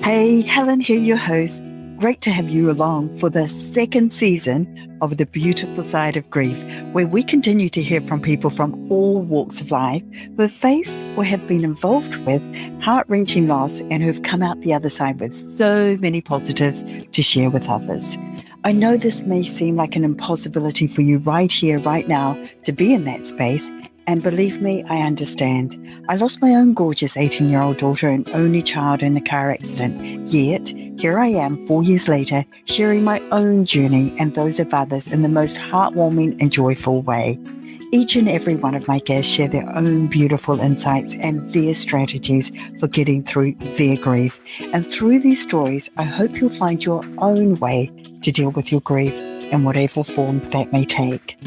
Hey, Helen here, your host. Great to have you along for the second season of The Beautiful Side of Grief, where we continue to hear from people from all walks of life who have faced or have been involved with heart-wrenching loss and who have come out the other side with so many positives to share with others. I know this may seem like an impossibility for you right here, right now, to be in that space. And believe me, I understand. I lost my own gorgeous 18-year-old daughter and only child in a car accident. Yet, here I am 4 years later, sharing my own journey and those of others in the most heartwarming and joyful way. Each and every one of my guests share their own beautiful insights and their strategies for getting through their grief. And through these stories, I hope you'll find your own way to deal with your grief in whatever form that may take.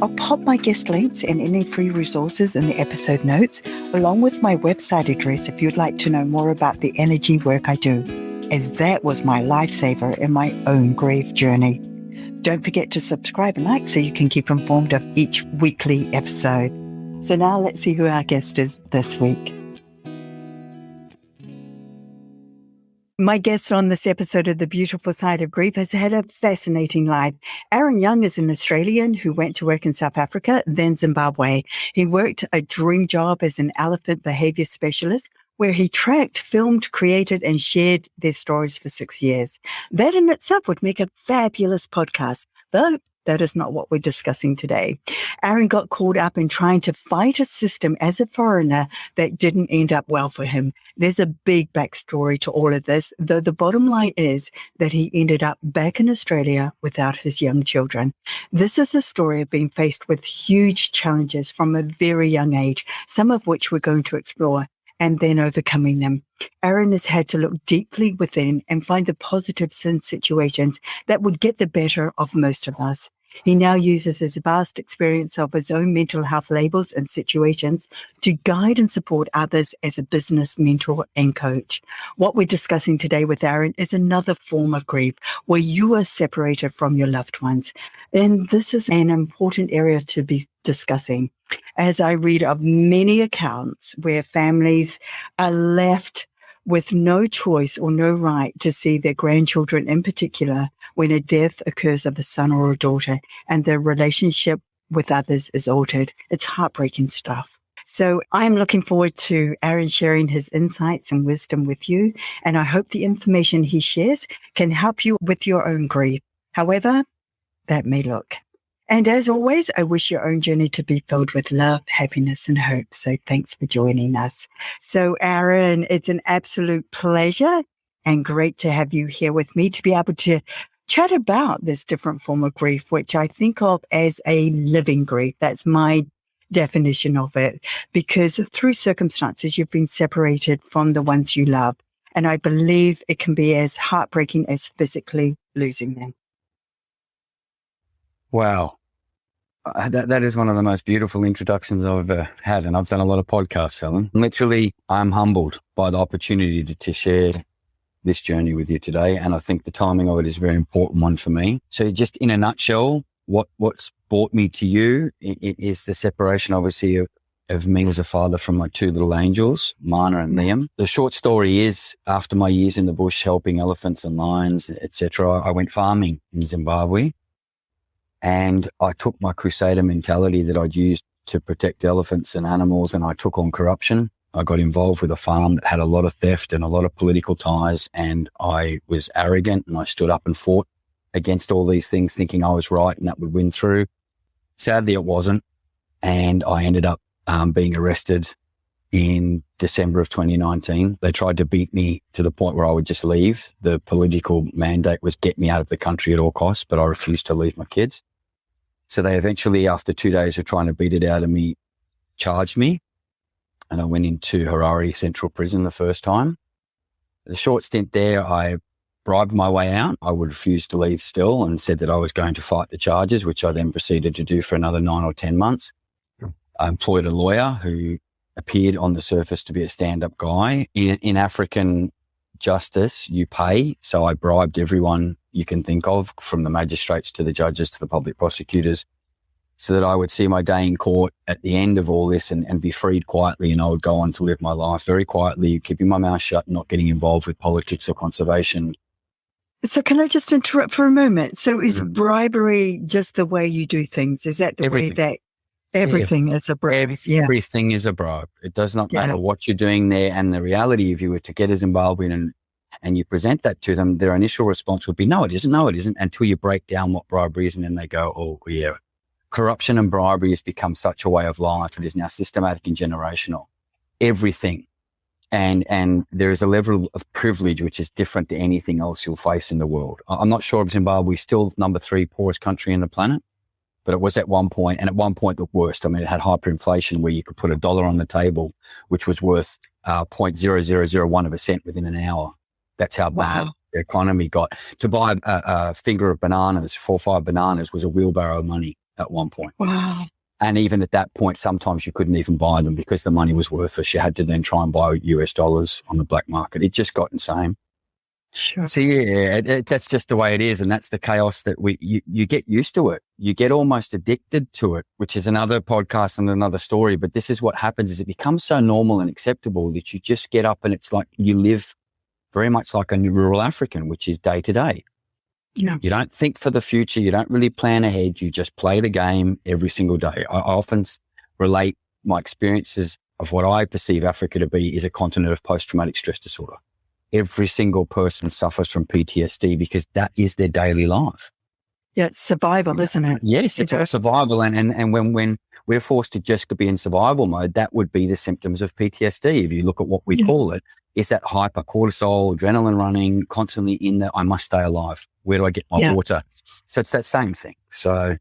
I'll pop my guest links and any free resources in the episode notes, along with my website address if you'd like to know more about the energy work I do, as that was my lifesaver in my own grief journey. Don't forget to subscribe and like so you can keep informed of each weekly episode. So now let's see who our guest is this week. My guest on this episode of The Beautiful Side of Grief has had a fascinating life. Aaron Young is an Australian who went to work in South Africa, then Zimbabwe. He worked a dream job as an elephant behavior specialist, where he tracked, filmed, created, and shared their stories for 6 years. That in itself would make a fabulous podcast, though that is not what we're discussing today. Aaron got caught up in trying to fight a system as a foreigner that didn't end up well for him. There's a big backstory to all of this, though the bottom line is that he ended up back in Australia without his young children. This is a story of being faced with huge challenges from a very young age, some of which we're going to explore, and then overcoming them. Aaron has had to look deeply within and find the positives in situations that would get the better of most of us. He now uses his vast experience of his own mental health labels and situations to guide and support others as a business mentor and coach. What we're discussing today with Aaron is another form of grief where you are separated from your loved ones. And this is an important area to be discussing, as I read of many accounts where families are left with no choice or no right to see their grandchildren in particular when a death occurs of a son or a daughter and their relationship with others is altered. It's heartbreaking stuff. So I'm looking forward to Aaron sharing his insights and wisdom with you, and I hope the information he shares can help you with your own grief, however that may look. And as always, I wish your own journey to be filled with love, happiness, and hope. So thanks for joining us. So Aaron, it's an absolute pleasure and great to have you here with me to be able to chat about this different form of grief, which I think of as a living grief. That's my definition of it, because through circumstances, you've been separated from the ones you love. And I believe it can be as heartbreaking as physically losing them. Wow. That is one of the most beautiful introductions I've ever had. And I've done a lot of podcasts, Helen. Literally, I'm humbled by the opportunity to share this journey with you today. And I think the timing of it is a very important one for me. So just in a nutshell, what's brought me to you it is the separation, obviously, of me as a father from my two little angels, Mana and Liam. The short story is, after my years in the bush helping elephants and lions, etc., I went farming in Zimbabwe. And I took my crusader mentality that I'd used to protect elephants and animals, and I took on corruption. I got involved with a farm that had a lot of theft and a lot of political ties, and I was arrogant and I stood up and fought against all these things thinking I was right and that would win through. Sadly, it wasn't. And I ended up being arrested in December of 2019. They tried to beat me to the point where I would just leave. The political mandate was get me out of the country at all costs, but I refused to leave my kids. So they eventually, after 2 days of trying to beat it out of me, charged me. And I went into Harare Central Prison the first time. The short stint there, I bribed my way out. I would refuse to leave still and said that I was going to fight the charges, which I then proceeded to do for another 9 or 10 months. I employed a lawyer who appeared on the surface to be a stand-up guy. In African justice, you pay. So I bribed everyone you can think of, from the magistrates to the judges to the public prosecutors, so that I would see my day in court at the end of all this and be freed quietly, and I would go on to live my life very quietly, keeping my mouth shut, not getting involved with politics or conservation. So can I just interrupt for a moment? So is bribery just the way you do things? Is that the way that everything is a bribe? Everything is a bribe. It does not matter what you're doing there. And the reality, if you were to get a Zimbabwean and you present that to them, their initial response would be, no, it isn't, until you break down what bribery is. And then they go, oh, yeah. Corruption and bribery has become such a way of life. It is now systematic and generational. Everything. And there is a level of privilege which is different to anything else you'll face in the world. I'm not sure if Zimbabwe is still number 3 poorest country in the planet, but it was at one point, and at one point the worst. I mean, it had hyperinflation where you could put $1 on the table, which was worth 0.0001 of a cent within an hour. That's how bad the economy got. To buy a finger of bananas, 4 or 5 bananas, was a wheelbarrow of money at one point. Wow. And even at that point, sometimes you couldn't even buy them because the money was worthless. You had to then try and buy US dollars on the black market. It just got insane. Sure. So that's just the way it is. And that's the chaos that you get used to it. You get almost addicted to it, which is another podcast and another story. But this is what happens, is it becomes so normal and acceptable that you just get up and it's like you live very much like a rural African, which is day to day. Yeah. You don't think for the future. You don't really plan ahead. You just play the game every single day. I often relate my experiences of what I perceive Africa to be is a continent of post-traumatic stress disorder. Every single person suffers from PTSD because that is their daily life. Yeah, it's survival, isn't it? Yes, it's a survival. And when we're forced to just be in survival mode, that would be the symptoms of PTSD. If you look at what we call it, is that hypercortisol, adrenaline running, constantly in the, I must stay alive. Where do I get my water? So it's that same thing. So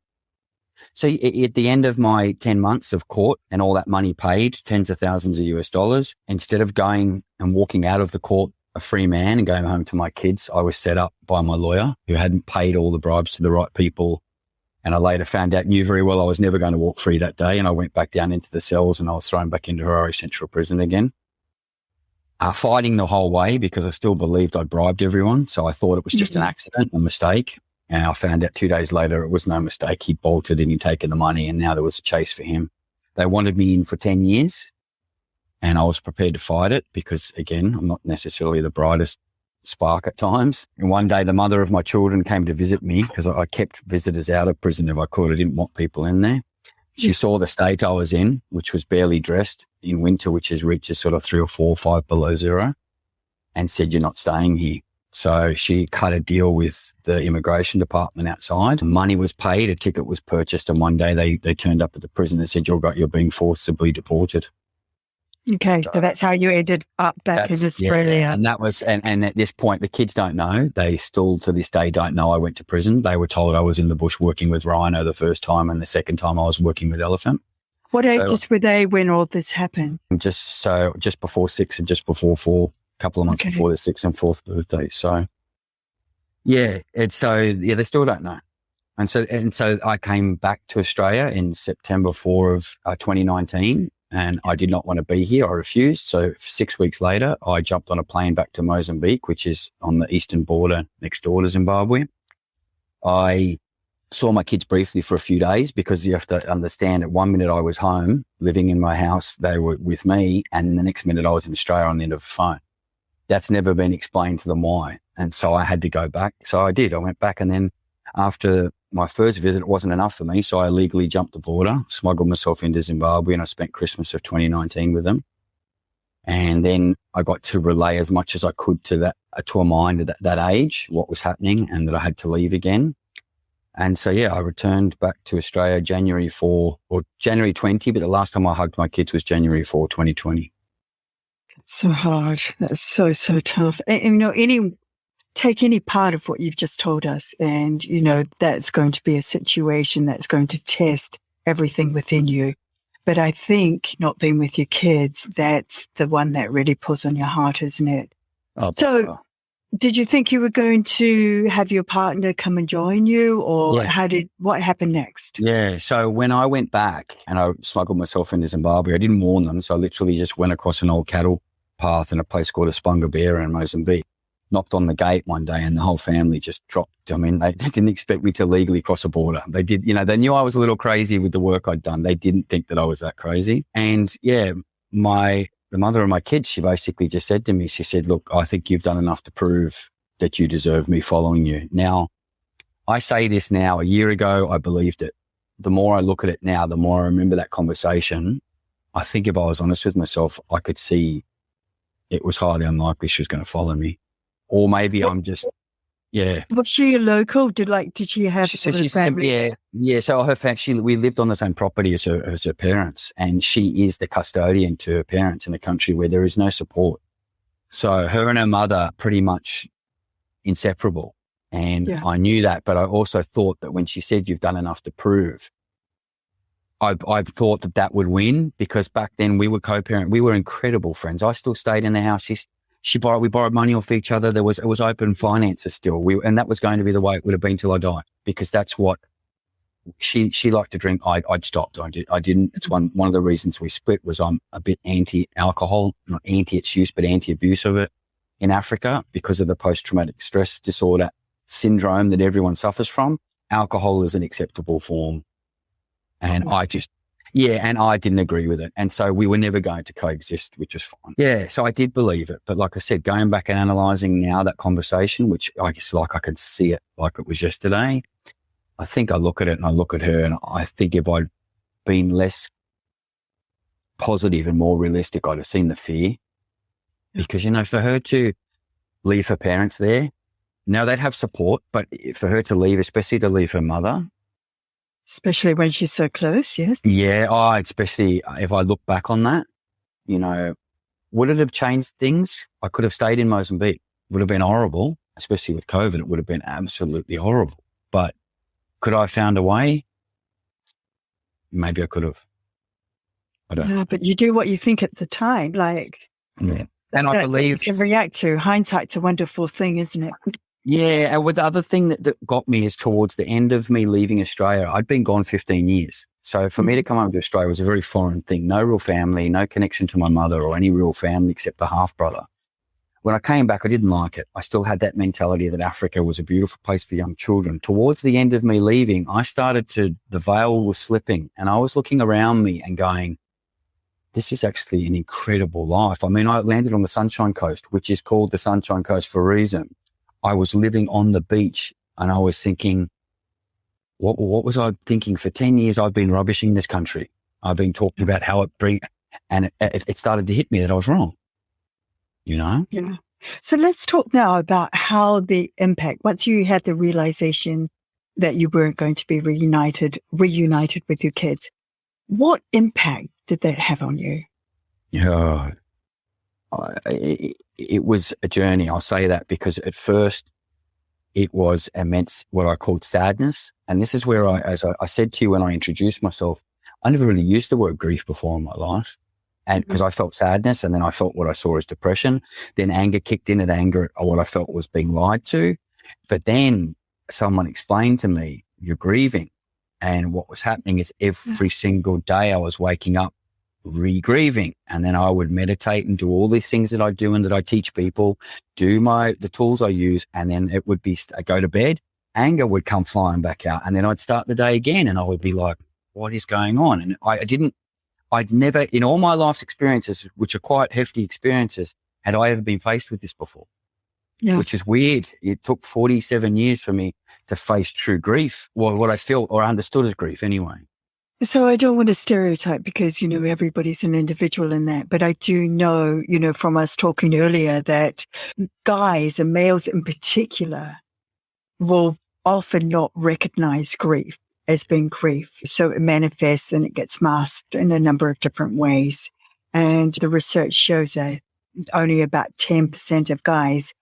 at the end of my 10 months of court and all that money paid, tens of thousands of US dollars, instead of going and walking out of the court a free man and going home to my kids, I was set up by my lawyer who hadn't paid all the bribes to the right people. And I later knew very well I was never going to walk free that day. And I went back down into the cells and I was thrown back into Harare Central Prison again. Fighting the whole way because I still believed I'd bribed everyone. So I thought it was just an accident, a mistake. And I found out 2 days later it was no mistake. He bolted and he'd taken the money and now there was a chase for him. They wanted me in for 10 years. And I was prepared to fight it because, again, I'm not necessarily the brightest spark at times. And one day the mother of my children came to visit me because I kept visitors out of prison if I could. I didn't want people in there. She saw the state I was in, which was barely dressed in winter, which reaches sort of 3 or 4 or 5 below zero, and said, you're not staying here. So she cut a deal with the immigration department outside. Money was paid, a ticket was purchased, and one day they turned up at the prison and said, you're being forcibly deported. Okay, so that's how you ended up back in Australia. Yeah. And that was, and at this point, the kids don't know. They still to this day don't know I went to prison. They were told I was in the bush working with rhino the first time, and the second time I was working with elephant. What ages were they when all this happened? Just before 6 and just before 4, a couple of months before their 6th and 4th birthday. So, they still don't know. And so I came back to Australia in September 4 of 2019. And I did not want to be here. I refused. So 6 weeks later, I jumped on a plane back to Mozambique, which is on the eastern border next door to Zimbabwe. I saw my kids briefly for a few days because you have to understand at 1 minute I was home living in my house. They were with me. And the next minute I was in Australia on the end of the phone. That's never been explained to them why. And so I had to go back. So I did. I went back, and then after my first visit, it wasn't enough for me. So I illegally jumped the border, smuggled myself into Zimbabwe, and I spent Christmas of 2019 with them. And then I got to relay as much as I could to a mind at that age, what was happening, and that I had to leave again. And so, I returned back to Australia January 20, but the last time I hugged my kids was January 4, 2020. That's so hard. That's so, so tough. And take any part of what you've just told us, and, that's going to be a situation that's going to test everything within you. But I think not being with your kids, that's the one that really pulls on your heart, isn't it? Oh, so did you think you were going to have your partner come and join you, or what happened next? Yeah. So when I went back and I smuggled myself into Zimbabwe, I didn't warn them. So I literally just went across an old cattle path in a place called Espanga Beira in Mozambique. knocked on the gate one day and the whole family just dropped. I mean, they didn't expect me to legally cross a border. They did, they knew I was a little crazy with the work I'd done. They didn't think that I was that crazy. And yeah, the mother of my kids, she basically just said to me, she said, look, I think you've done enough to prove that you deserve me following you. Now, I say this now, a year ago, I believed it. The more I look at it now, the more I remember that conversation. I think if I was honest with myself, I could see it was highly unlikely she was going to follow me. Or maybe I'm just, yeah. Was she a local? Did she have family? Yeah. So her family, we lived on the same property as her parents, and she is the custodian to her parents in a country where there is no support. So her and her mother pretty much inseparable. And I knew that, but I also thought that when she said you've done enough to prove, I thought that would win, because back then we were co-parent. We were incredible friends. I still stayed in the house. We borrowed money off each other. It was open finances still. And that was going to be the way it would have been till I died, because that's what she liked to drink. I'd stopped. I didn't. It's one of the reasons we split was I'm a bit anti-alcohol, not anti its use, but anti-abuse of it in Africa because of the post-traumatic stress disorder syndrome that everyone suffers from. Alcohol is an acceptable form. And I didn't agree with it. And so we were never going to coexist, which was fine. Yeah, so I did believe it. But like I said, going back and analysing now that conversation, which I guess like I could see it like it was yesterday, I think I look at it and I look at her and I think if I'd been less positive and more realistic, I'd have seen the fear. Because, for her to leave her parents there, now they'd have support, but for her to leave, especially to leave her mother, especially when she's so close, yes. Yeah, especially if I look back on that, would it have changed things? I could have stayed in Mozambique. It would have been horrible, especially with COVID. It would have been absolutely horrible. But could I have found a way? Maybe I could have. I don't know. But you do what you think at the time, Yeah. And I believe you can react to. Hindsight's a wonderful thing, isn't it? Yeah, and with the other thing that got me is towards the end of me leaving Australia, I'd been gone 15 years. So for me to come home to Australia was a very foreign thing. No real family, no connection to my mother or any real family except a half-brother. When I came back, I didn't like it. I still had that mentality that Africa was a beautiful place for young children. Towards the end of me leaving, the veil was slipping and I was looking around me and going, this is actually an incredible life. I mean, I landed on the Sunshine Coast, which is called the Sunshine Coast for a reason. I was living on the beach and I was thinking, what was I thinking? For 10 years, I've been rubbishing this country. I've been talking about how it started to hit me that I was wrong, Yeah. So let's talk now about how the impact, once you had the realization that you weren't going to be reunited with your kids, what impact did that have on you? Yeah. It was a journey. I'll say that because at first it was immense, what I called sadness. And this is where as I said to you when I introduced myself, I never really used the word grief before in my life. And because I felt sadness and then I felt what I saw as depression, then anger kicked in, at anger at what I felt was being lied to. But then someone explained to me, you're grieving. And what was happening is every single day I was waking up re-grieving, and then I would meditate and do all these things that I do and that I teach people, do the tools I use, and then it would be I go to bed, anger would come flying back out, and then I'd start the day again and I would be like, what is going on? And I'd never in all my life's experiences, which are quite hefty experiences, had I ever been faced with this before. Which is weird. It took 47 years for me to face true grief, or what I felt or understood as grief anyway. So I don't want to stereotype because, everybody's an individual in that. But I do know, from us talking earlier that guys and males in particular will often not recognize grief as being grief. So it manifests and it gets masked in a number of different ways. And the research shows that only about 10% of guys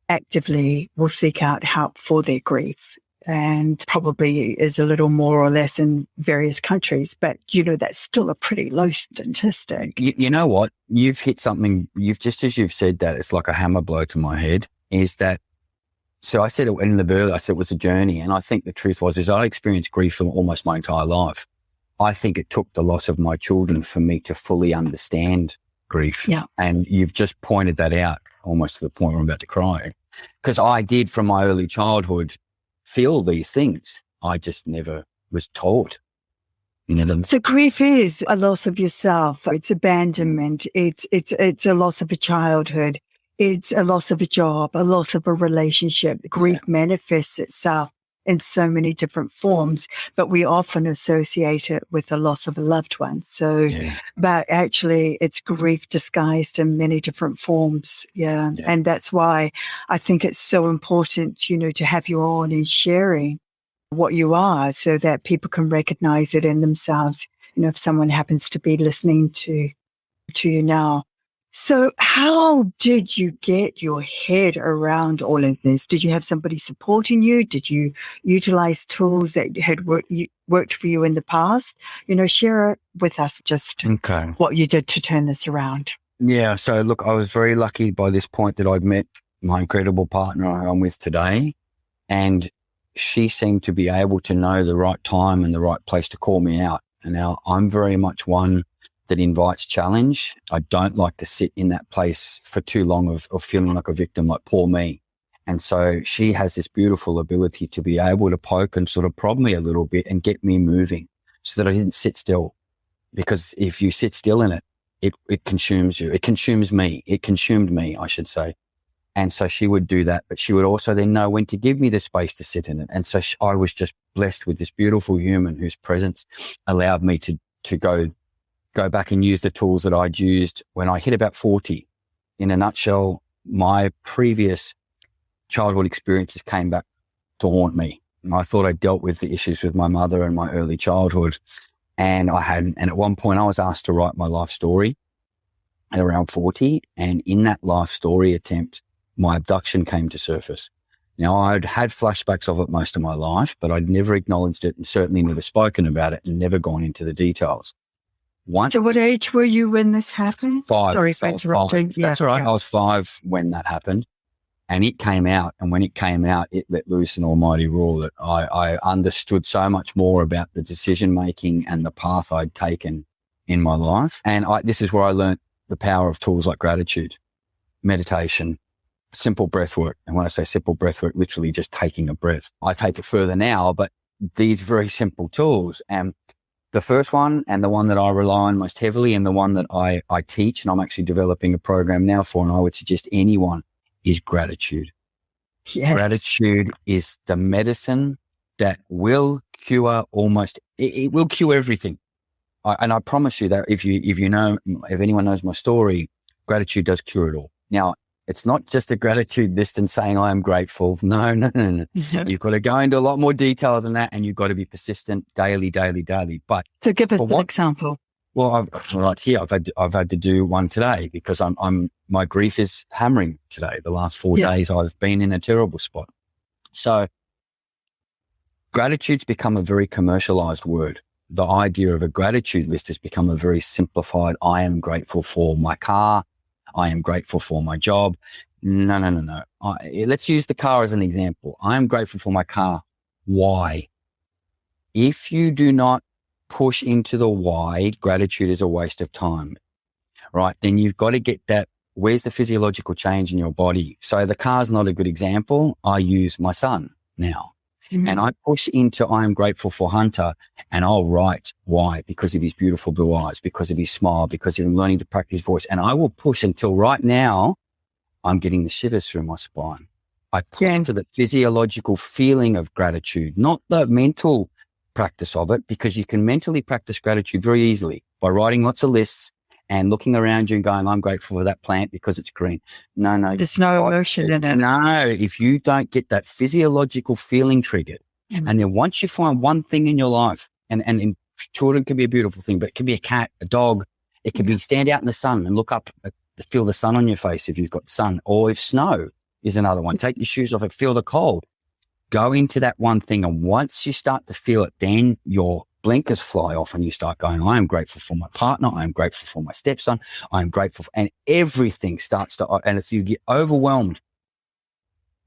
actively will seek out help for their grief. And probably is a little more or less in various countries. But, that's still a pretty low statistic. You know what? You've hit something, just as you've said that, it's like a hammer blow to my head, is that, so I said it in the birth, I said it was a journey. And I think the truth is I experienced grief for almost my entire life. I think it took the loss of my children for me to fully understand grief. Yeah. And you've just pointed that out almost to the point where I'm about to cry. because I did from my early childhood feel these things. I just never was taught. So grief is a loss of yourself. It's abandonment. It's a loss of a childhood. It's a loss of a job, a loss of a relationship. Grief manifests itself in so many different forms, but we often associate it with the loss of a loved one. So, but actually it's grief disguised in many different forms. Yeah. And that's why I think it's so important, to have you on and sharing what you are so that people can recognize it in themselves, if someone happens to be listening to you now. So how did you get your head around all of this? Did you have somebody supporting you? Did you utilize tools that had worked for you in the past? Share with us just what you did to turn this around. Yeah. So look, I was very lucky by this point that I'd met my incredible partner I'm with today, and she seemed to be able to know the right time and the right place to call me out. And now I'm very much one that invites challenge. I don't like to sit in that place for too long of feeling like a victim, like poor me. And so she has this beautiful ability to be able to poke and sort of prod me a little bit and get me moving so that I didn't sit still. Because if you sit still in it, it consumes you. It consumes me. It consumed me, I should say. And so she would do that, but she would also then know when to give me the space to sit in it. And so I was just blessed with this beautiful human whose presence allowed me to go back and use the tools that I'd used when I hit about 40. In a nutshell, my previous childhood experiences came back to haunt me. And I thought I dealt with the issues with my mother and my early childhood. And at one point I was asked to write my life story at around 40. And in that life story attempt, my abduction came to surface. Now, I'd had flashbacks of it most of my life, but I'd never acknowledged it and certainly never spoken about it and never gone into the details. So what age were you when this happened? 5. Sorry for interrupting. That's all right. I was 5 when that happened. And it came out. And when it came out, it let loose an almighty roar that I understood so much more about the decision-making and the path I'd taken in my life. And this is where I learned the power of tools like gratitude, meditation, simple breath work. And when I say simple breath work, literally just taking a breath. I take it further now, but these very simple tools. And the first one, and the one that I rely on most heavily, and the one that I teach, and I'm actually developing a program now for, and I would suggest anyone, is gratitude. Yeah. Gratitude is the medicine that will cure it will cure everything. And I promise you that if anyone knows my story, gratitude does cure it all. Now, it's not just a gratitude list and saying I am grateful. No. You've got to go into a lot more detail than that, and you've got to be persistent daily. But so give us an example. Well, I've had to do one today because my grief is hammering today. The last 4 days I've been in a terrible spot. So gratitude's become a very commercialized word. The idea of a gratitude list has become a very simplified, I am grateful for my car. I am grateful for my job. No. Let's use the car as an example. I am grateful for my car. Why? If you do not push into the why, gratitude is a waste of time, right? Then you've got to get that. Where's the physiological change in your body? So the car's not a good example. I use my son now. Mm-hmm. And I push into I am grateful for Hunter, and I'll write why, because of his beautiful blue eyes, because of his smile, because of him learning to practice his voice. And I will push until right now I'm getting the shivers through my spine. I push into the physiological feeling of gratitude, not the mental practice of it, because you can mentally practice gratitude very easily by writing lots of lists and looking around you and going, I'm grateful for that plant because it's green. No. There's no emotion in it. No, if you don't get that physiological feeling triggered, and then once you find one thing in your life, and children can be a beautiful thing, but it can be a cat, a dog, it can be stand out in the sun and look up, feel the sun on your face if you've got sun, or if snow is another one. Take your shoes off and feel the cold. Go into that one thing, and once you start to feel it, then your blinkers fly off and you start going, I am grateful for my partner. I am grateful for my stepson. I am grateful and everything starts to, and if you get overwhelmed,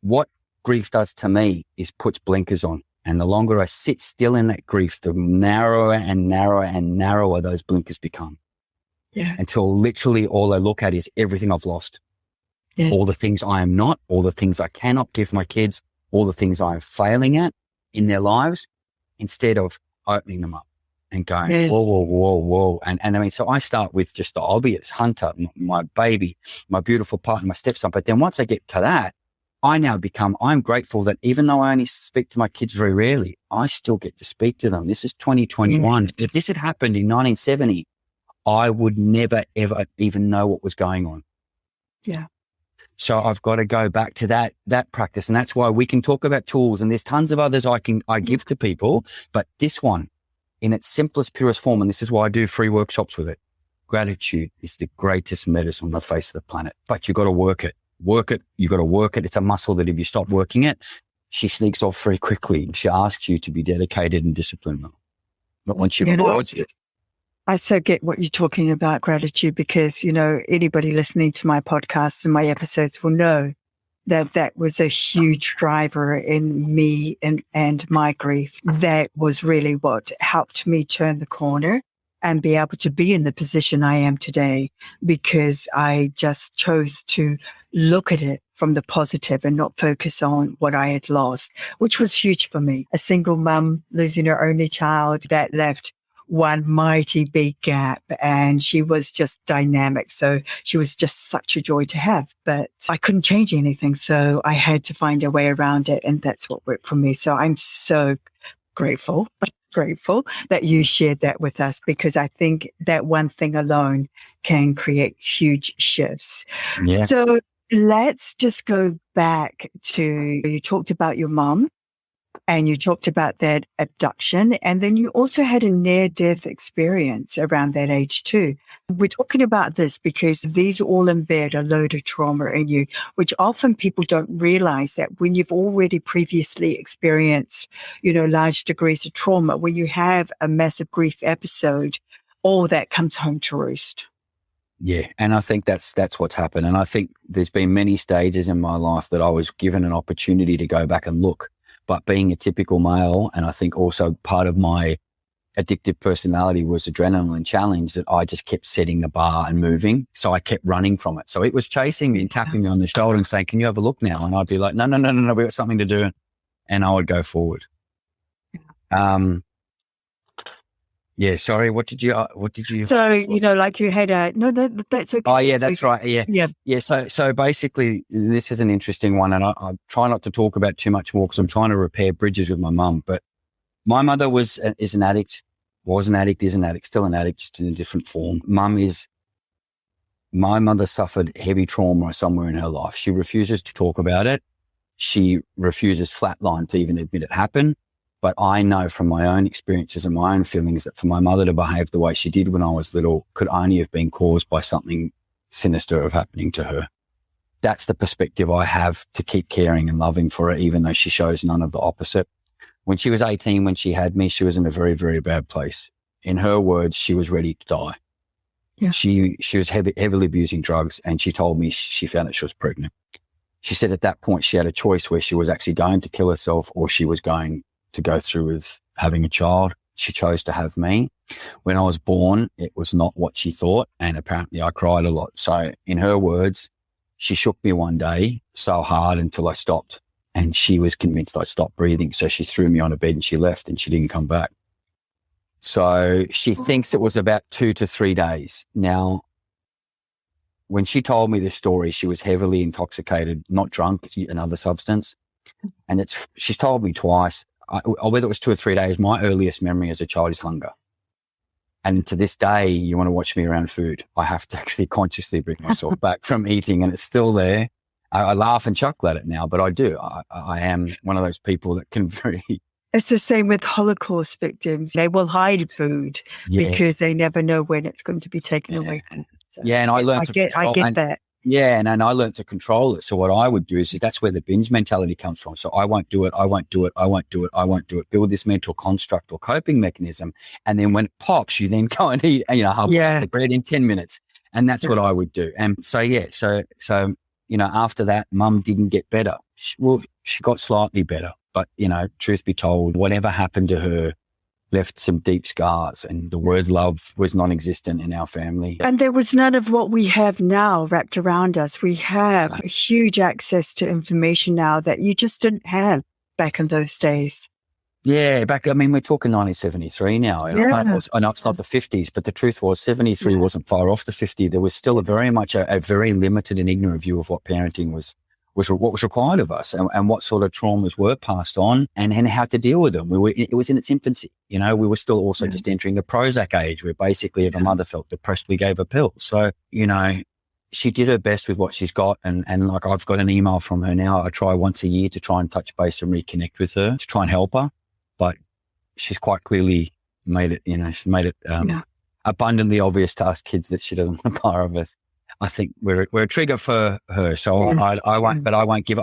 what grief does to me is puts blinkers on. And the longer I sit still in that grief, the narrower and narrower and narrower those blinkers become. Yeah. Until literally all I look at is everything I've lost. Yeah. all the things I am not, all the things I cannot give my kids, all the things I'm failing at in their lives, instead of opening them up and going, whoa, whoa, whoa, whoa. And I mean, so I start with just the obvious, Hunter, my baby, my beautiful partner, my stepson. But then once I get to that, I'm grateful that even though I only speak to my kids very rarely, I still get to speak to them. This is 2021. If this had happened in 1970, I would never, ever even know what was going on. Yeah. So I've got to go back to that practice. And that's why we can talk about tools, and there's tons of others I give to people, but this one in its simplest, purest form, and this is why I do free workshops with it. Gratitude is the greatest medicine on the face of the planet, but you got to work it. You got to work it. It's a muscle that if you stop working it, she sneaks off very quickly. She asks you to be dedicated and disciplined. But once you've worked it. I so get what you're talking about, gratitude, because, anybody listening to my podcasts and my episodes will know that was a huge driver in me and my grief. That was really what helped me turn the corner and be able to be in the position I am today, because I just chose to look at it from the positive and not focus on what I had lost, which was huge for me. A single mum losing her only child, that left one mighty big gap, and she was just dynamic. So she was just such a joy to have, but I couldn't change anything. So I had to find a way around it, and that's what worked for me. So I'm so grateful that you shared that with us, because I think that one thing alone can create huge shifts. Yeah. So let's just go back to, you talked about your mom, and you talked about that abduction, and then you also had a near-death experience around that age too. We're talking about this because these all embed a load of trauma in you, which often people don't realize that when you've already previously experienced, large degrees of trauma, when you have a massive grief episode, all that comes home to roost. Yeah. And I think that's what's happened. And I think there's been many stages in my life that I was given an opportunity to go back and look. But being a typical male, and I think also part of my addictive personality was adrenaline challenge, that I just kept setting the bar and moving. So I kept running from it. So it was chasing me and tapping me on the shoulder and saying, can you have a look now? And I'd be like, no, we got something to do. And I would go forward. Yeah. Sorry. What did you? So, like you had that's okay. Oh yeah, that's right. Yeah. Yeah. Yeah. So basically this is an interesting one, and I try not to talk about too much more because I'm trying to repair bridges with my mum. But my mother is an addict, is an addict, still an addict, just in a different form. My mother suffered heavy trauma somewhere in her life. She refuses to talk about it. She refuses flatline to even admit it happened. But I know from my own experiences and my own feelings that for my mother to behave the way she did when I was little could only have been caused by something sinister of happening to her. That's the perspective I have to keep caring and loving for her, even though she shows none of the opposite. When she was 18, when she had me, she was in a very, very bad place. In her words, she was ready to die. Yeah. She was heavily abusing drugs, and she told me she found that she was pregnant. She said at that point she had a choice where she was actually going to kill herself or she was going to go through with having a child. She chose to have me. When I was born, it was not what she thought, and apparently I cried a lot. So in her words, she shook me one day so hard until I stopped, and she was convinced I'd stopped breathing. So she threw me on a bed and she left, and she didn't come back. So she thinks it was about 2 to 3 days. Now, when she told me this story, she was heavily intoxicated, not drunk, another substance. And she's told me twice, whether it was 2 or 3 days, my earliest memory as a child is hunger. And to this day, you want to watch me around food, I have to actually consciously bring myself back from eating, and it's still there. I laugh and chuckle at it now, but I do. I am one of those people that can very... It's the same with Holocaust victims. They will hide food because they never know when it's going to be taken away from them. So, and I learned I get that. Yeah, and I learned to control it. So what I would do is that's where the binge mentality comes from. So I won't do it. Build this mental construct or coping mechanism. And then when it pops, you then go and eat, half the bread in 10 minutes. And that's what I would do. And so, after that, mum didn't get better. She got slightly better. But, truth be told, whatever happened to her left some deep scars, and the word love was non-existent in our family. And there was none of what we have now wrapped around us. We have huge access to information now that you just didn't have back in those days. Yeah, we're talking 1973 now. Yeah. I know it's not the 50s, but the truth was 73 wasn't far off the 50. There was still a very limited and ignorant view of what parenting was what was required of us, and what sort of traumas were passed on, and how to deal with them. It was in its infancy. We were still also just entering the Prozac age, where basically if a mother felt depressed, we gave a pill. So, she did her best with what she's got. And like, I've got an email from her now. I try once a year to try and touch base and reconnect with her to try and help her. But she's quite clearly made it, abundantly obvious to us kids that she doesn't want a part of us. I think we're a trigger for her. So I won't give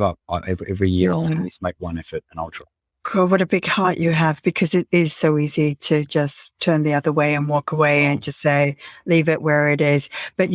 up. Every year I'll at least make one effort, and I'll try. God, what a big heart you have, because it is so easy to just turn the other way and walk away and just say, leave it where it is. But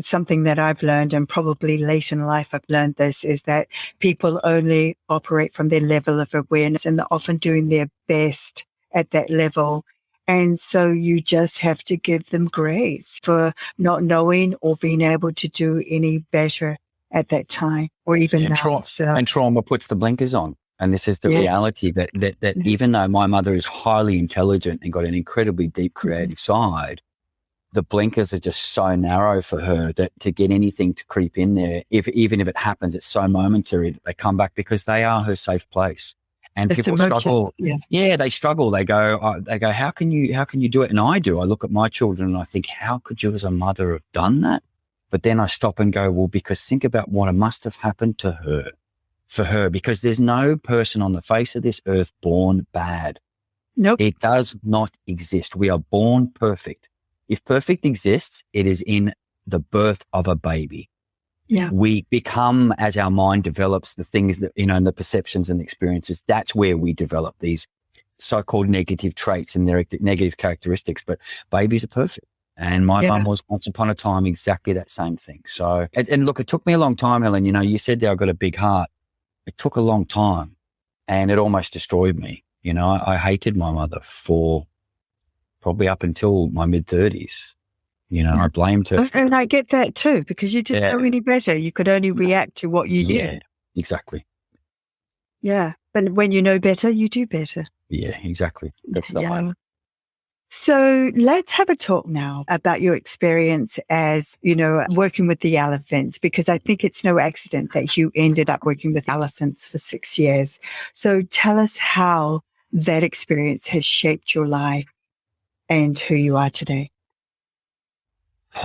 something that I've learned, and probably late in life I've learned this, is that people only operate from their level of awareness, and they're often doing their best at that level. And so you just have to give them grace for not knowing or being able to do any better at that time, or even now. And trauma puts the blinkers on. And this is the reality that even though my mother is highly intelligent and got an incredibly deep creative side, the blinkers are just so narrow for her that to get anything to creep in there, even if it happens, it's so momentary that they come back, because they are her safe place. And people struggle. Yeah, they struggle. They go, how can you do it? And I do. I look at my children and I think, how could you as a mother have done that? But then I stop and go, well, because think about what must have happened to her, for her, because there's no person on the face of this earth born bad. Nope. It does not exist. We are born perfect. If perfect exists, it is in the birth of a baby. Yeah. We become, as our mind develops, the things that, and the perceptions and experiences, that's where we develop these so-called negative traits and their negative characteristics. But babies are perfect. And my mum was once upon a time exactly that same thing. So, and look, it took me a long time, Helen. You said that I've got a big heart. It took a long time, and it almost destroyed me. I hated my mother for probably up until my mid-30s. I blamed her. And I get that too, because you didn't know any better. You could only react to what you did. Yeah, exactly. Yeah. But when you know better, you do better. Yeah, exactly. That's the line. So let's have a talk now about your experience as, working with the elephants, because I think it's no accident that you ended up working with elephants for 6 years. So tell us how that experience has shaped your life and who you are today.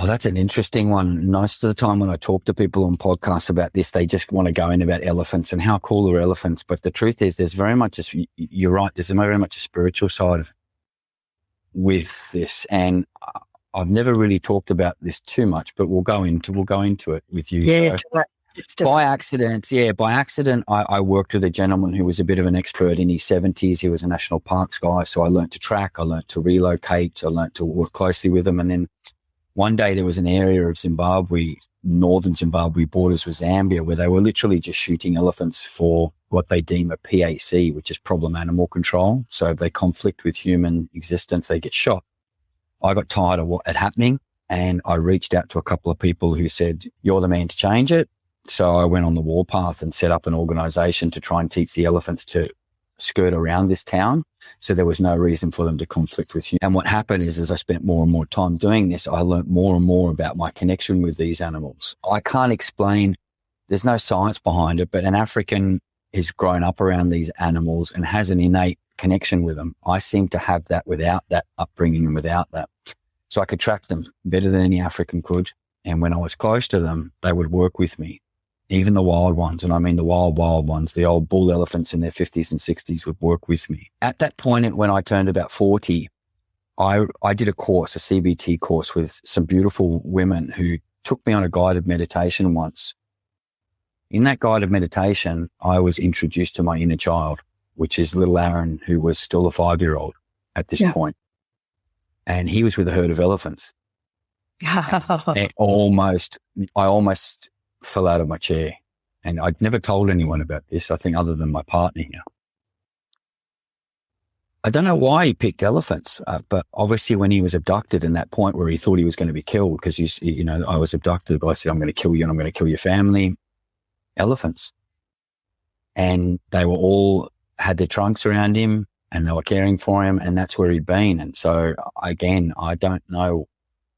Oh, that's an interesting one. Most of the time when I talk to people on podcasts about this, they just want to go in about elephants and how cool are elephants. But the truth is, there's very much, you're right, there's very much a spiritual side with this. And I've never really talked about this too much, but we'll go into it with you. Yeah. So, by accident, I worked with a gentleman who was a bit of an expert in his 70s. He was a national parks guy. So I learned to track, I learned to relocate, I learned to work closely with him. And then one day there was an area of Zimbabwe, northern Zimbabwe borders with Zambia, where they were literally just shooting elephants for what they deem a PAC, which is problem animal control. So if they conflict with human existence, they get shot. I got tired of what had happening, and I reached out to a couple of people who said, you're the man to change it. So I went on the warpath and set up an organization to try and teach the elephants to skirt around this town. So there was no reason for them to conflict with you. And what happened is, as I spent more and more time doing this, I learned more and more about my connection with these animals. I can't explain, there's no science behind it, but an African has grown up around these animals and has an innate connection with them. I seem to have that without that upbringing and without that. So I could track them better than any African could. And when I was close to them, they would work with me. Even the wild ones, and I mean the wild ones, the old bull elephants in their 50s and 60s would work with me. At that point, when I turned about 40, I did a course, a CBT course with some beautiful women who took me on a guided meditation once. In that guided meditation, I was introduced to my inner child, which is little Aaron, who was still a 5-year-old at this point. And he was with a herd of elephants. And I almost fell out of my chair, and I'd never told anyone about this, I think, other than my partner here. I don't know why he picked elephants, but obviously when he was abducted and that point where he thought he was going to be killed because I was abducted, but I said, I'm going to kill you and I'm going to kill your family. Elephants. And they were all had their trunks around him and they were caring for him, and that's where he'd been. And so again, I don't know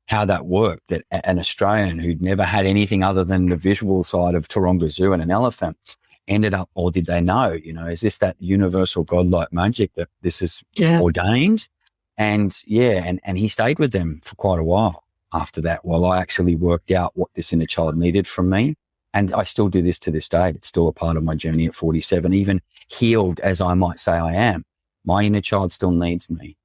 how that worked, that an Australian who'd never had anything other than the visual side of Taronga Zoo and an elephant ended up, or did they know, is this that universal godlike magic that this is ordained? And and he stayed with them for quite a while after that, while I actually worked out what this inner child needed from me. And I still do this to this day. It's still a part of my journey at 47, even healed as I might say I am. My inner child still needs me,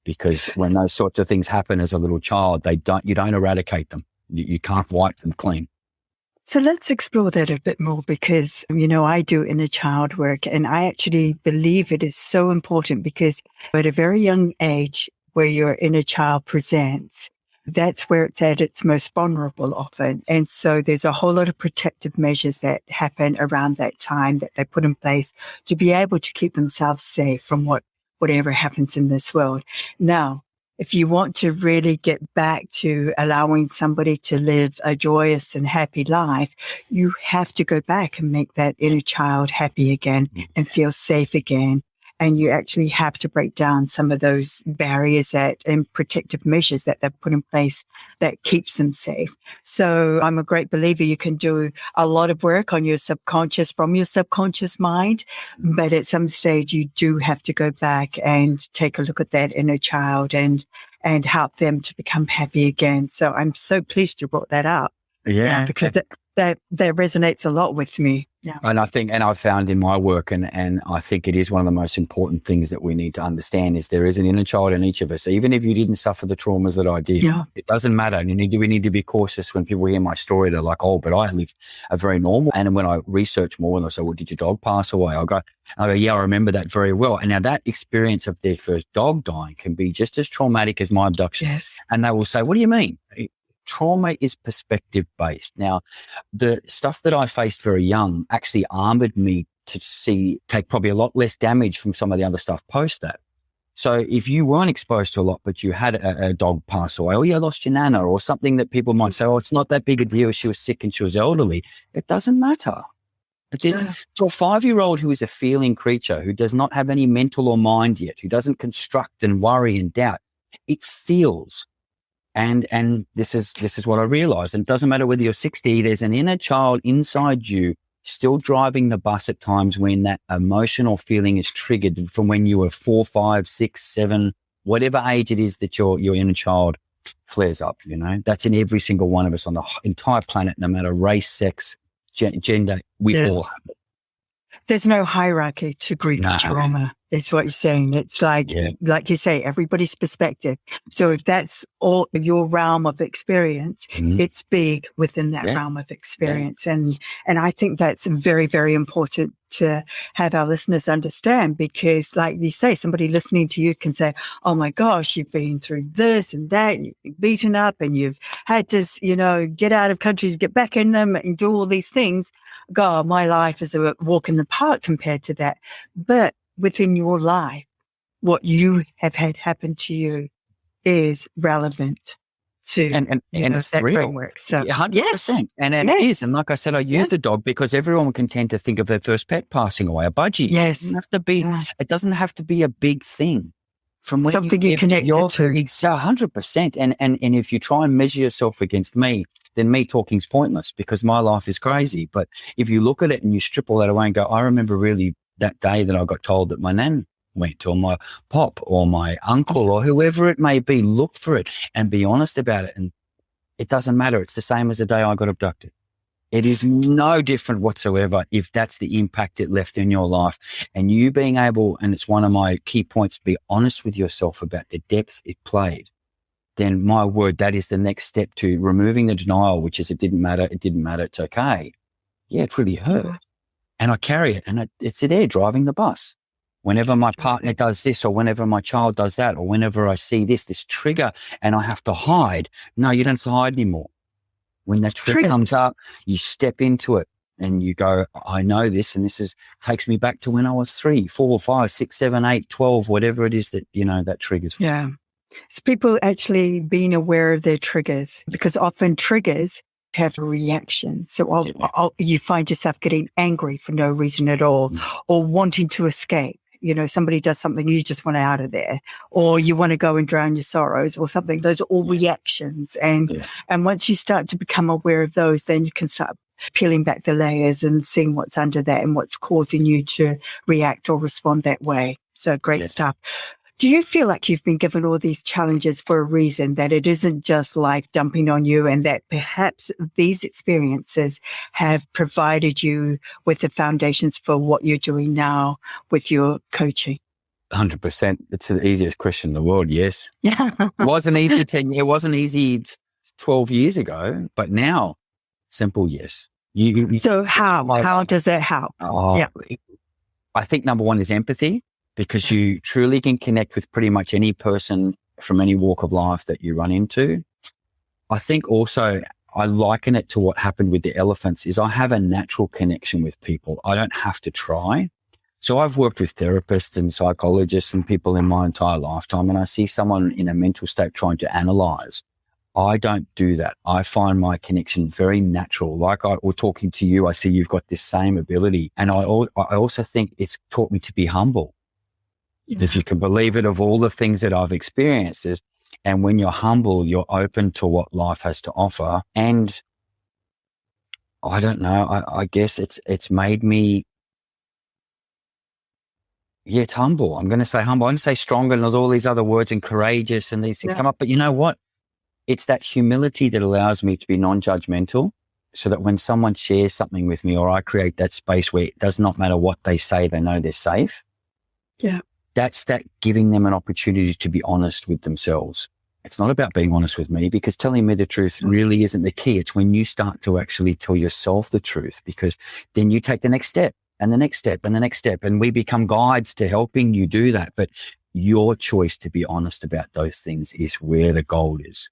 because when those sorts of things happen as a little child, you don't eradicate them. You can't wipe them clean. So let's explore that a bit more, because, I do inner child work, and I actually believe it is so important, because at a very young age where your inner child presents, that's where it's at its most vulnerable often. And so there's a whole lot of protective measures that happen around that time that they put in place to be able to keep themselves safe from whatever happens in this world. Now, if you want to really get back to allowing somebody to live a joyous and happy life, you have to go back and make that inner child happy again and feel safe again. And you actually have to break down some of those barriers and protective measures that they've put in place that keeps them safe. So I'm a great believer you can do a lot of work on your subconscious from your subconscious mind, but at some stage you do have to go back and take a look at that inner child and help them to become happy again. So I'm so pleased you brought that up. Yeah. Because that resonates a lot with me. Yeah. And I've found in my work, and I think it is one of the most important things that we need to understand, is there is an inner child in each of us. Even if you didn't suffer the traumas that I did, it doesn't matter. And we need to be cautious when people hear my story. They're like, oh, but I live a very normal. And when I research more and I say, well, did your dog pass away? I go, yeah, I remember that very well. And now that experience of their first dog dying can be just as traumatic as my abduction. Yes. And they will say, what do you mean? Trauma is perspective based. Now, the stuff that I faced very young actually armored me to take probably a lot less damage from some of the other stuff post that. So if you weren't exposed to a lot, but you had a dog pass away, or you lost your nana, or something that people might say, oh, it's not that big a deal, she was sick and she was elderly. It doesn't matter. To a 5-year-old who is a feeling creature, who does not have any mental or mind yet, who doesn't construct and worry and doubt, it feels. And this is what I realized. And it doesn't matter whether you're 60, there's an inner child inside you still driving the bus at times when that emotional feeling is triggered from when you were 4, 5, 6, 7, whatever age it is that your inner child flares up. That's in every single one of us on the entire planet, no matter race, sex, gender, we all have it. There's no hierarchy to grief and trauma, is what you're saying. It's like you say, everybody's perspective. So if that's all your realm of experience, it's big within that realm of experience. And I think that's very, very important to have our listeners understand, because like you say, somebody listening to you can say, oh my gosh, you've been through this and that, and you've been beaten up and you've had to, get out of countries, get back in them and do all these things. God, my life is a walk in the park compared to that. But within your life, what you have had happen to you is relevant to and it's that real. framework. So 100%. And it is. And like I said, I use the dog because everyone can tend to think of their first pet passing away, a budgie. Yes. It doesn't have to be a big thing. From when something you connect to. It's 100%. And if you try and measure yourself against me, then me talking's pointless, because my life is crazy. But if you look at it and you strip all that away and go, I remember really that day that I got told that my nan went, or my pop or my uncle or whoever it may be, look for it and be honest about it. And it doesn't matter. It's the same as the day I got abducted. It is no different whatsoever if that's the impact it left in your life. And you being able, and it's one of my key points, to be honest with yourself about the depth it played, then my word, that is the next step to removing the denial, which is it didn't matter, it's okay. Yeah, it really hurt. And I carry it, and it's there driving the bus. Whenever my partner does this, or whenever my child does that, or whenever I see this trigger and I have to hide. No, you don't have to hide anymore. When that trigger comes up, you step into it and you go, I know this, and takes me back to when I was 3, 4, 5, 6, 7, 8, 12, whatever it is that, that triggers. Yeah. It's people actually being aware of their triggers, because often triggers have a reaction. So you find yourself getting angry for no reason at all, or wanting to escape. Somebody does something, you just want out of there, or you want to go and drown your sorrows or something. Those are all reactions. And once you start to become aware of those, then you can start peeling back the layers and seeing what's under that and what's causing you to react or respond that way. So great stuff. Do you feel like you've been given all these challenges for a reason, that it isn't just life dumping on you, and that perhaps these experiences have provided you with the foundations for what you're doing now with your coaching? 100%. It's the easiest question in the world. Yes. Yeah. It wasn't easy. It wasn't easy 12 years ago, but now simple. Yes. So how does that help? I think number one is empathy. Because you truly can connect with pretty much any person from any walk of life that you run into. I think also I liken it to what happened with the elephants is I have a natural connection with people. I don't have to try. So I've worked with therapists and psychologists and people in my entire lifetime, and I see someone in a mental state trying to analyze. I don't do that. I find my connection very natural. Like we're talking to you, I see you've got this same ability. And I also think it's taught me to be humble. If you can believe it, of all the things that I've experienced and when you're humble, you're open to what life has to offer. And I don't know, I guess it's made me, it's humble. I'm going to say humble. I'm going to say stronger, and there's all these other words, and courageous, and these things come up. But you know what? It's that humility that allows me to be non-judgmental, so that when someone shares something with me, or I create that space where it does not matter what they say, they know they're safe. Yeah. That's that giving them an opportunity to be honest with themselves. It's not about being honest with me, because telling me the truth really isn't the key. It's when you start to actually tell yourself the truth, because then you take the next step and the next step and the next step, and we become guides to helping you do that. But your choice to be honest about those things is where the gold is.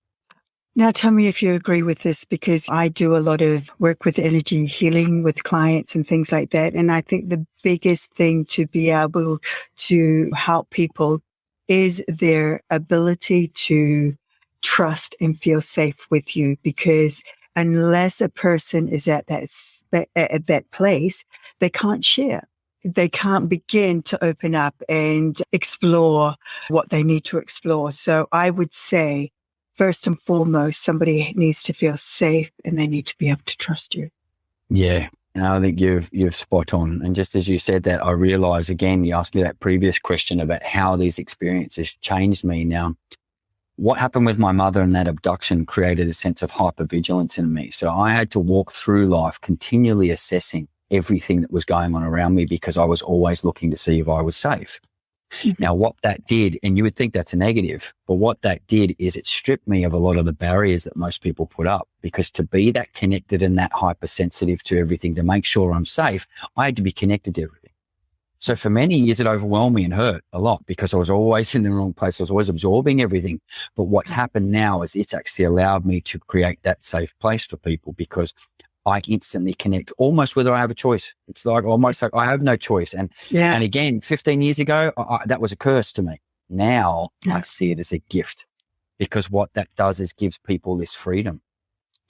Now, tell me if you agree with this, because I do a lot of work with energy healing with clients and things like that. And I think the biggest thing to be able to help people is their ability to trust and feel safe with you, because unless a person is at that place, they can't share. They can't begin to open up and explore what they need to explore. So I would say, first and foremost, somebody needs to feel safe, and they need to be able to trust you. Yeah. And I think you've spot on. And just as you said that, I realize again, you asked me that previous question about how these experiences changed me. Now, what happened with my mother and that abduction created a sense of hypervigilance in me. So I had to walk through life continually assessing everything that was going on around me, because I was always looking to see if I was safe. Now, what that did, and you would think that's a negative, but what that did is it stripped me of a lot of the barriers that most people put up, because to be that connected and that hypersensitive to everything, to make sure I'm safe, I had to be connected to everything. So for many years, it overwhelmed me and hurt a lot, because I was always in the wrong place. I was always absorbing everything. But what's happened now is it's actually allowed me to create that safe place for people, because I instantly connect almost whether I have a choice. It's like almost like I have no choice. And again, 15 years ago, that was a curse to me. Now I see it as a gift, because what that does is gives people this freedom.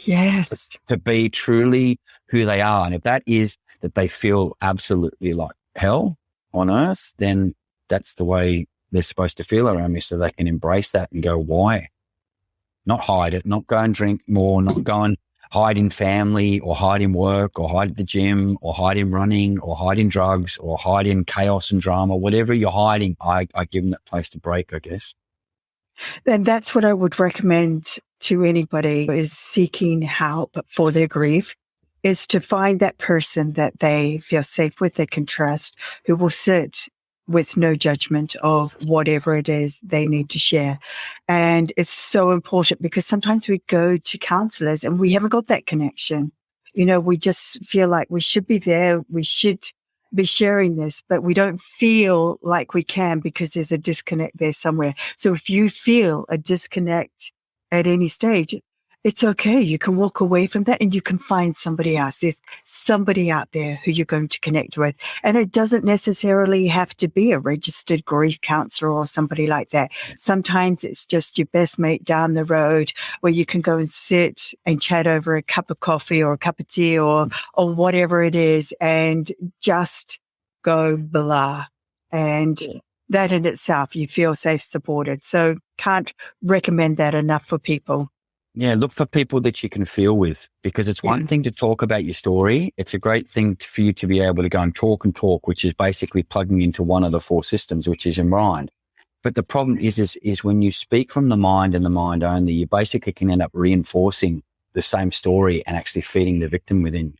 Yes. To be truly who they are. And if that is that they feel absolutely like hell on earth, then that's the way they're supposed to feel around me, so they can embrace that and go, why? Not hide it, not go and drink more, not go and hide in family, or hide in work, or hide at the gym, or hide in running, or hide in drugs, or hide in chaos and drama, whatever you're hiding. I give them that place to break, I guess. And that's what I would recommend to anybody who is seeking help for their grief, is to find that person that they feel safe with, they can trust, who will sit with no judgment of whatever it is they need to share. And it's so important, because sometimes we go to counselors and we haven't got that connection. We just feel like we should be there. We should be sharing this, but we don't feel like we can, because there's a disconnect there somewhere. So if you feel a disconnect at any stage, It's okay. You can walk away from that and you can find somebody else. There's somebody out there who you're going to connect with. And it doesn't necessarily have to be a registered grief counselor or somebody like that. Sometimes it's just your best mate down the road where you can go and sit and chat over a cup of coffee or a cup of tea or whatever it is and just go blah. And that in itself, you feel safe, supported. So can't recommend that enough for people. Yeah, look for people that you can feel with, because it's one thing to talk about your story. It's a great thing for you to be able to go and talk, which is basically plugging into one of the four systems, which is your mind. But the problem is when you speak from the mind and the mind only, you basically can end up reinforcing the same story and actually feeding the victim within.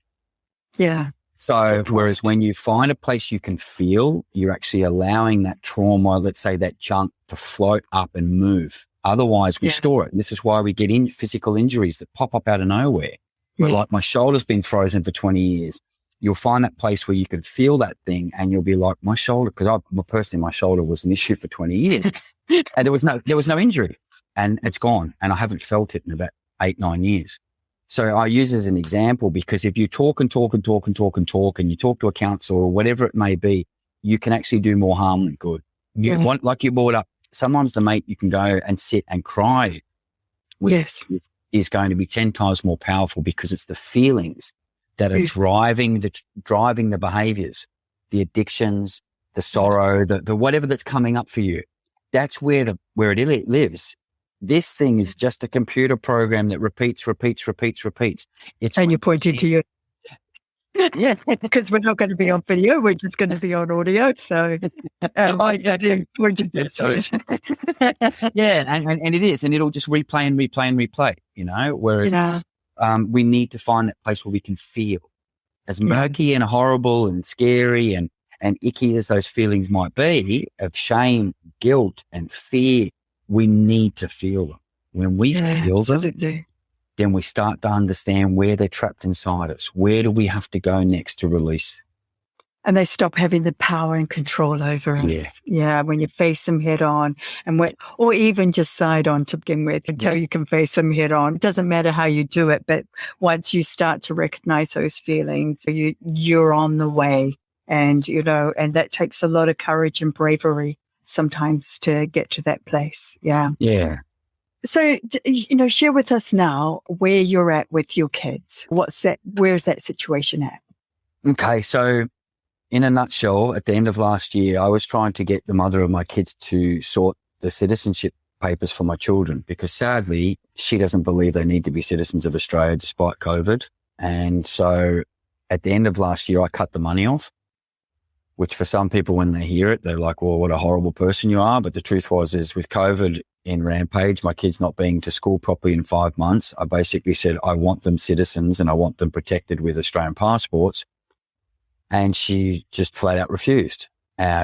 Yeah. So whereas when you find a place you can feel, you're actually allowing that trauma, let's say that junk, to float up and move. Otherwise, we store it. And this is why we get physical injuries that pop up out of nowhere. But like my shoulder's been frozen for 20 years. You'll find that place where you could feel that thing and you'll be like, my shoulder, because personally, my shoulder was an issue for 20 years and there was no injury and it's gone. And I haven't felt it in about 8-9 years. So I use it as an example because if you talk and you talk to a counsellor or whatever it may be, you can actually do more harm than good. Like you brought up, sometimes the mate you can go and sit and cry with is going to be 10 times more powerful because it's the feelings that are driving the behaviors, the addictions, the sorrow, the whatever that's coming up for you. That's where it lives. This thing is just a computer program that repeats. And you're pointing to your... Yes, because we're not going to be on video. We're just going to be on audio. So, we're just yeah, and it is, and it'll just replay. You know, whereas we need to find that place where we can feel, as murky and horrible and scary and icky as those feelings might be, of shame, guilt, and fear. We need to feel them. When we feel them, then we start to understand where they're trapped inside us. Where do we have to go next to release? And they stop having the power and control over it. Yeah, when you face them head on or even just side on to begin with until you can face them head on. It doesn't matter how you do it, but once you start to recognize those feelings, you're on the way. And, and that takes a lot of courage and bravery sometimes to get to that place. Yeah. Yeah. So, share with us now where you're at with your kids. Where's that situation at? Okay. So in a nutshell, at the end of last year, I was trying to get the mother of my kids to sort the citizenship papers for my children because sadly, she doesn't believe they need to be citizens of Australia despite COVID. And so at the end of last year, I cut the money off, which for some people, when they hear it, they're like, well, what a horrible person you are. But the truth is with COVID in rampage, my kids not being to school properly in 5 months, I basically said, I want them citizens and I want them protected with Australian passports. And she just flat out refused.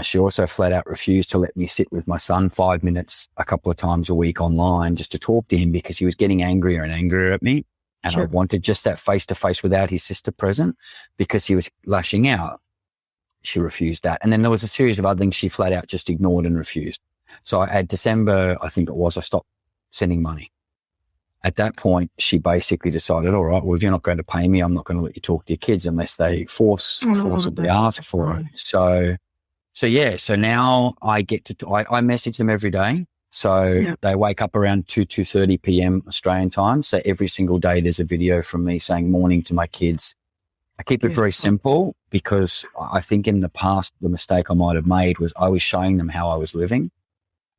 She also flat out refused to let me sit with my son 5 minutes a couple of times a week online just to talk to him because he was getting angrier and angrier at me. And I wanted just that face-to-face without his sister present because he was lashing out. She refused that. And then there was a series of other things she flat out just ignored and refused. So at December, I think it was, I stopped sending money. At that point, she basically decided, all right, well, if you're not going to pay me, I'm not going to let you talk to your kids unless they forcibly ask for it. So now I get I message them every day. So they wake up around 2:30 p.m. Australian time. So every single day there's a video from me saying morning to my kids. I keep it very simple because I think in the past, the mistake I might have made was I was showing them how I was living.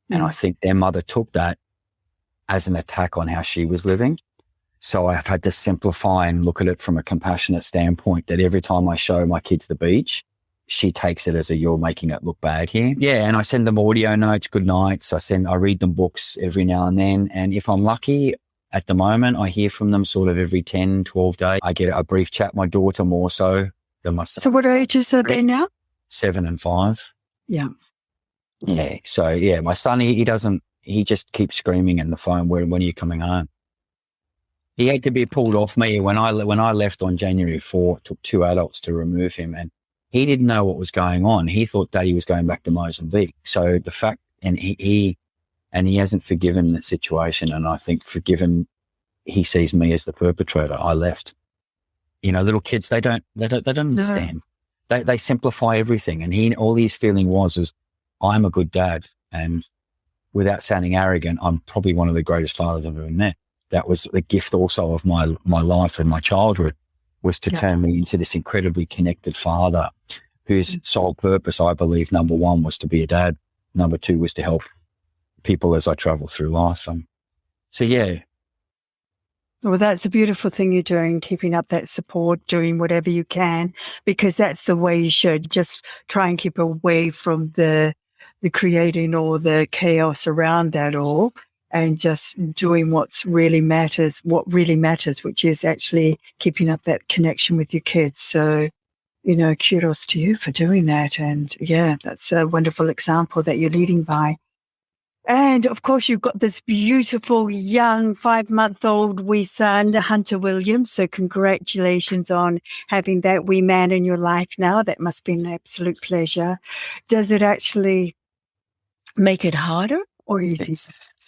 And I think their mother took that as an attack on how she was living. So I've had to simplify and look at it from a compassionate standpoint that every time I show my kids the beach, she takes it as you're making it look bad here. Yeah. And I send them audio notes, good nights. I read them books every now and then. And if I'm lucky, at the moment, I hear from them sort of every 10, 12 days. I get a brief chat. My daughter more so than my son. So what ages are they now? 7 and 5. Yeah. Yeah. So yeah, my son, he just keeps screaming in the phone, when are you coming home? He had to be pulled off me when I left on January 4th. It took 2 adults to remove him and he didn't know what was going on. He thought Daddy was going back to Mozambique. So the fact, and he hasn't forgiven the situation. And I think forgiven he sees me as the perpetrator. I left. Little kids, they don't understand. They simplify everything. And all he's feeling was I'm a good dad. And without sounding arrogant, I'm probably one of the greatest fathers I've ever met. That was the gift also of my life and my childhood, was to turn me into this incredibly connected father whose sole purpose, I believe, number one, was to be a dad. Number two was to help people as I travel through life. Yeah. Well, that's a beautiful thing you're doing, keeping up that support, doing whatever you can, because that's the way you should. Just try and keep away from the creating or the chaos around that all, and just doing what really matters, which is actually keeping up that connection with your kids. So, kudos to you for doing that. And yeah, that's a wonderful example that you're leading by. And of course, you've got this beautiful young 5-month-old wee son, Hunter Williams. So congratulations on having that wee man in your life now. That must be an absolute pleasure. Does it actually make it harder, or easy?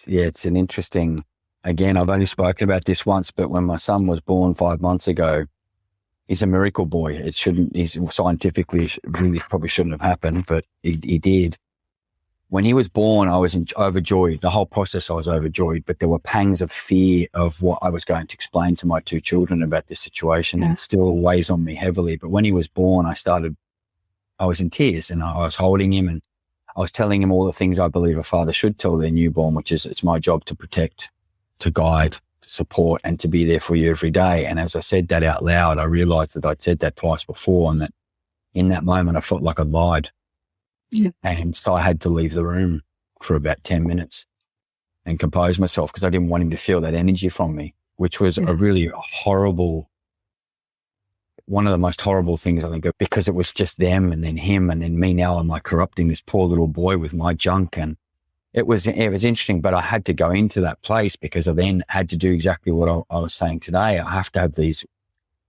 It's an interesting, again, I've only spoken about this once, but when my son was born 5 months ago, he's a miracle boy. He's scientifically really probably shouldn't have happened, but he did. When he was born, I was overjoyed. The whole process, I was overjoyed, but there were pangs of fear of what I was going to explain to my two children about this situation, and it still weighs on me heavily. But when he was born, I was in tears, and I was holding him, and I was telling him all the things I believe a father should tell their newborn, which is it's my job to protect, to guide, to support, and to be there for you every day. And as I said that out loud, I realized that I'd said that twice before, and that in that moment, I felt like I'd lied. Yeah. And so I had to leave the room for about 10 minutes and compose myself, because I didn't want him to feel that energy from me, which was a really horrible, one of the most horrible things, I think, because it was just them and then him and then me. Now am I corrupting this poor little boy with my junk? And it was interesting, but I had to go into that place because I then had to do exactly what I was saying today. I have to have these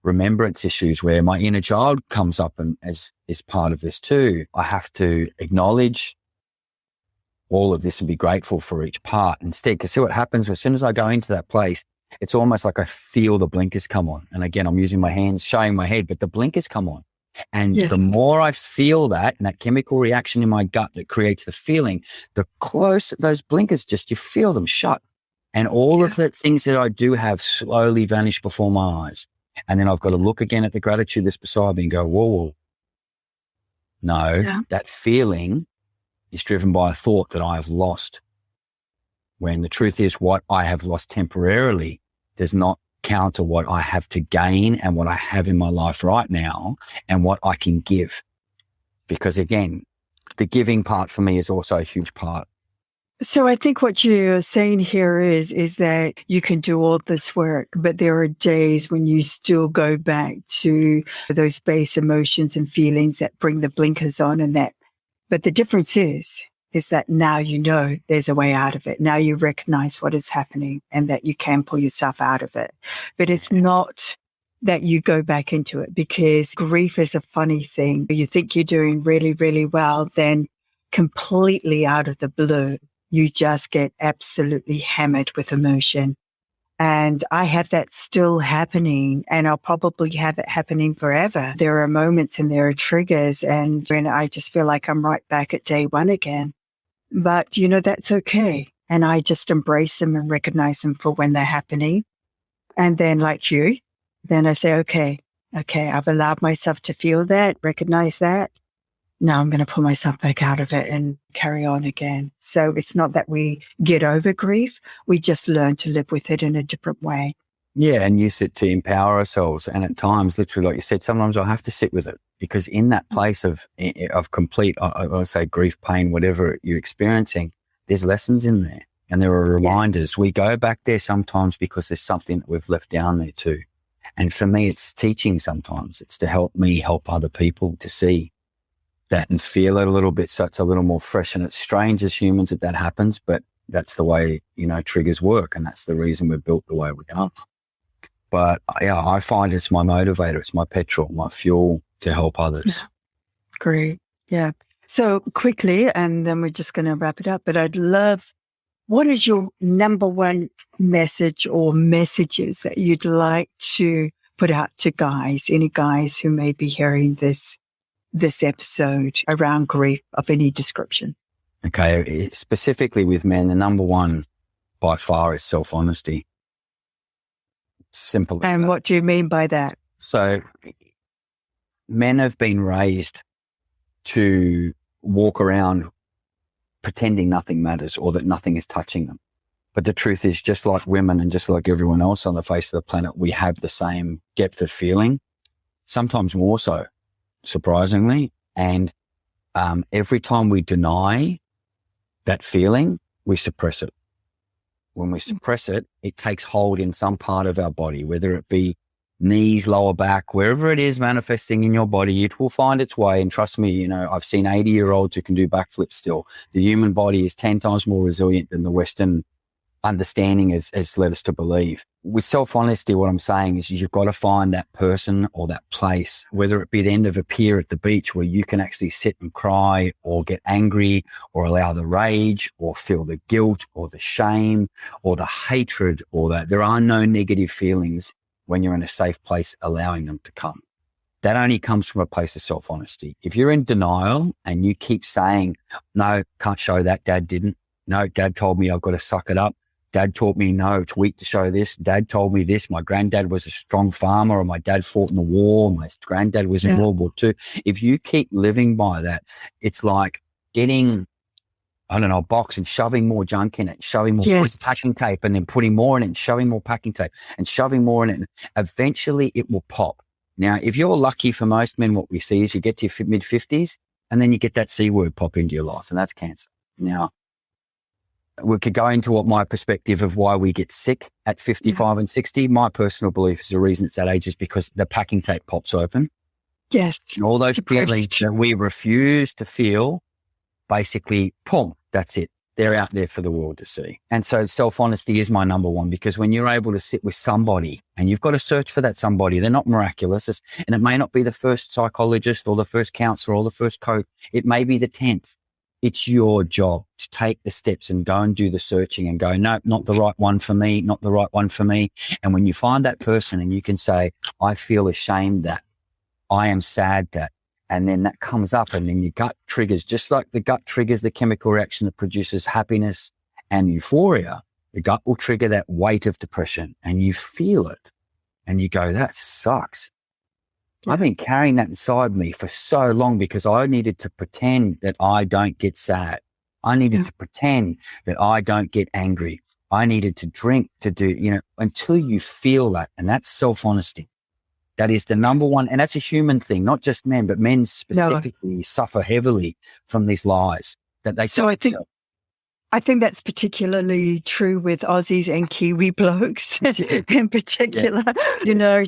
remembrance issues where my inner child comes up and as is part of this too. I have to acknowledge all of this and be grateful for each part instead. Because see what happens as soon as I go into that place, it's almost like I feel the blinkers come on. And again, I'm using my hands, showing my head, but the blinkers come on. And the more I feel that, and that chemical reaction in my gut that creates the feeling, the closer those blinkers, just you feel them shut. And all of the things that I do have slowly vanish before my eyes. And then I've got to look again at the gratitude that's beside me and go, whoa. No, that feeling is driven by a thought that I have lost. When the truth is, what I have lost temporarily does not counter what I have to gain and what I have in my life right now and what I can give. Because again, the giving part for me is also a huge part. So I think what you're saying here is that you can do all this work, but there are days when you still go back to those base emotions and feelings that bring the blinkers on and that. But the difference is that now you know there's a way out of it. Now you recognize what is happening and that you can pull yourself out of it. But it's not that you go back into it, because grief is a funny thing. You think you're doing really, really well, then completely out of the blue, you just get absolutely hammered with emotion. And I have that still happening, and I'll probably have it happening forever. There are moments and there are triggers, and when I just feel like I'm right back at day one again. But, that's okay. And I just embrace them and recognize them for when they're happening. And then like you, then I say, okay, I've allowed myself to feel that, recognize that. Now I'm going to pull myself back out of it and carry on again. So it's not that we get over grief. We just learn to live with it in a different way. Yeah, and use it to empower ourselves. And at times, literally, like you said, sometimes I have to sit with it, because in that place of complete, I say grief, pain, whatever you're experiencing, there's lessons in there and there are reminders. We go back there sometimes because there's something that we've left down there too. And for me, it's teaching sometimes. It's to help me help other people to see that and feel it a little bit, so it's a little more fresh. And it's strange as humans that happens, but that's the way, triggers work, and that's the reason we're built the way we are. But I find it's my motivator, it's my petrol, my fuel to help others. Great. Yeah. So quickly, and then we're just going to wrap it up, but I'd love what is your number one message or messages that you'd like to put out to guys, any guys who may be hearing this episode around grief of any description? Okay, specifically with men, the number one by far is self-honesty. Simple. And what do you mean by that? So men have been raised to walk around pretending nothing matters or that nothing is touching them. But the truth is, just like women and just like everyone else on the face of the planet, we have the same depth of feeling, sometimes more so, surprisingly. And every time we deny that feeling, we suppress it. When we suppress it, it takes hold in some part of our body, whether it be knees, lower back, wherever it is manifesting in your body, it will find its way. And trust me, I've seen 80-year-olds who can do backflips still. The human body is 10 times more resilient than the Western understanding has led us to believe. With self-honesty, what I'm saying is you've got to find that person or that place, whether it be the end of a pier at the beach where you can actually sit and cry or get angry or allow the rage or feel the guilt or the shame or the hatred or that. There are no negative feelings when you're in a safe place, allowing them to come. That only comes from a place of self-honesty. If you're in denial and you keep saying, no, can't show that, Dad didn't. No, Dad told me I've got to suck it up. Dad taught me, no, it's weak to show this. Dad told me this. My granddad was a strong farmer, or my dad fought in the war. My granddad was in World War II. If you keep living by that, it's like getting, a box and shoving more junk in it, shoving more packing tape and then putting more in it and shoving more packing tape and shoving more in it. And eventually it will pop. Now, if you're lucky, for most men, what we see is you get to your mid-50s and then you get that C word pop into your life, and that's cancer. Now, we could go into what my perspective of why we get sick at 55 and 60. My personal belief is the reason it's that age is because the packing tape pops open. Yes. And all those feelings that we refuse to feel, basically, boom, that's it. They're out there for the world to see. And so self-honesty is my number one, because when you're able to sit with somebody and you've got to search for that somebody, they're not miraculous. And it may not be the first psychologist or the first counselor or the first coach. It may be the 10th. It's your job to take the steps and go and do the searching and go, no, not the right one for me, not the right one for me. And when you find that person and you can say, I feel ashamed that, I am sad that, and then that comes up and then your gut triggers, just like the gut triggers the chemical reaction that produces happiness and euphoria, the gut will trigger that weight of depression and you feel it and you go, that sucks. I've been carrying that inside me for so long because I needed to pretend that I don't get sad. I needed to pretend that I don't get angry. I needed to drink to do, until you feel that. And that's self-honesty. That is the number one. And that's a human thing, not just men, but men specifically suffer heavily from these lies that they tell themselves. I think that's particularly true with Aussies and Kiwi blokes in particular.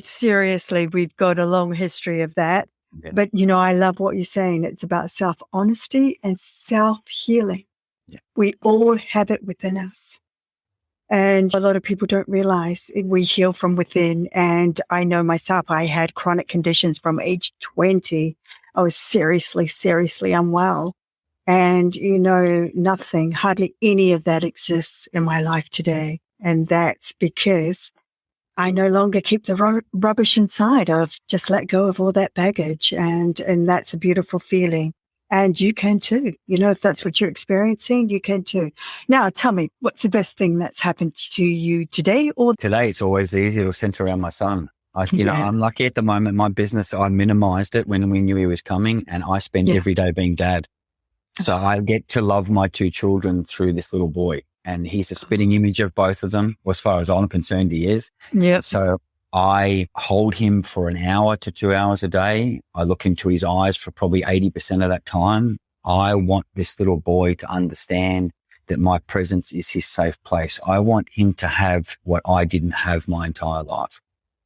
Seriously, we've got a long history of that. Yeah. But, I love what you're saying. It's about self-honesty and self-healing. Yeah. We all have it within us. And a lot of people don't realize we heal from within. And I know myself, I had chronic conditions from age 20. I was seriously, seriously unwell. And, nothing, hardly any of that exists in my life today. And that's because I no longer keep the rubbish inside. I've just let go of all that baggage. And that's a beautiful feeling. And you can too. If that's what you're experiencing, you can too. Now, tell me, what's the best thing that's happened to you today? Today, it's always easier to center around my son. I'm lucky at the moment. My business, I minimized it when we knew he was coming, and I spend every day being dad. So I get to love my two children through this little boy, and he's a spitting image of both of them. As far as I'm concerned, he is. Yeah. So I hold him for an hour to 2 hours a day. I look into his eyes for probably 80% of that time. I want this little boy to understand that my presence is his safe place. I want him to have what I didn't have my entire life,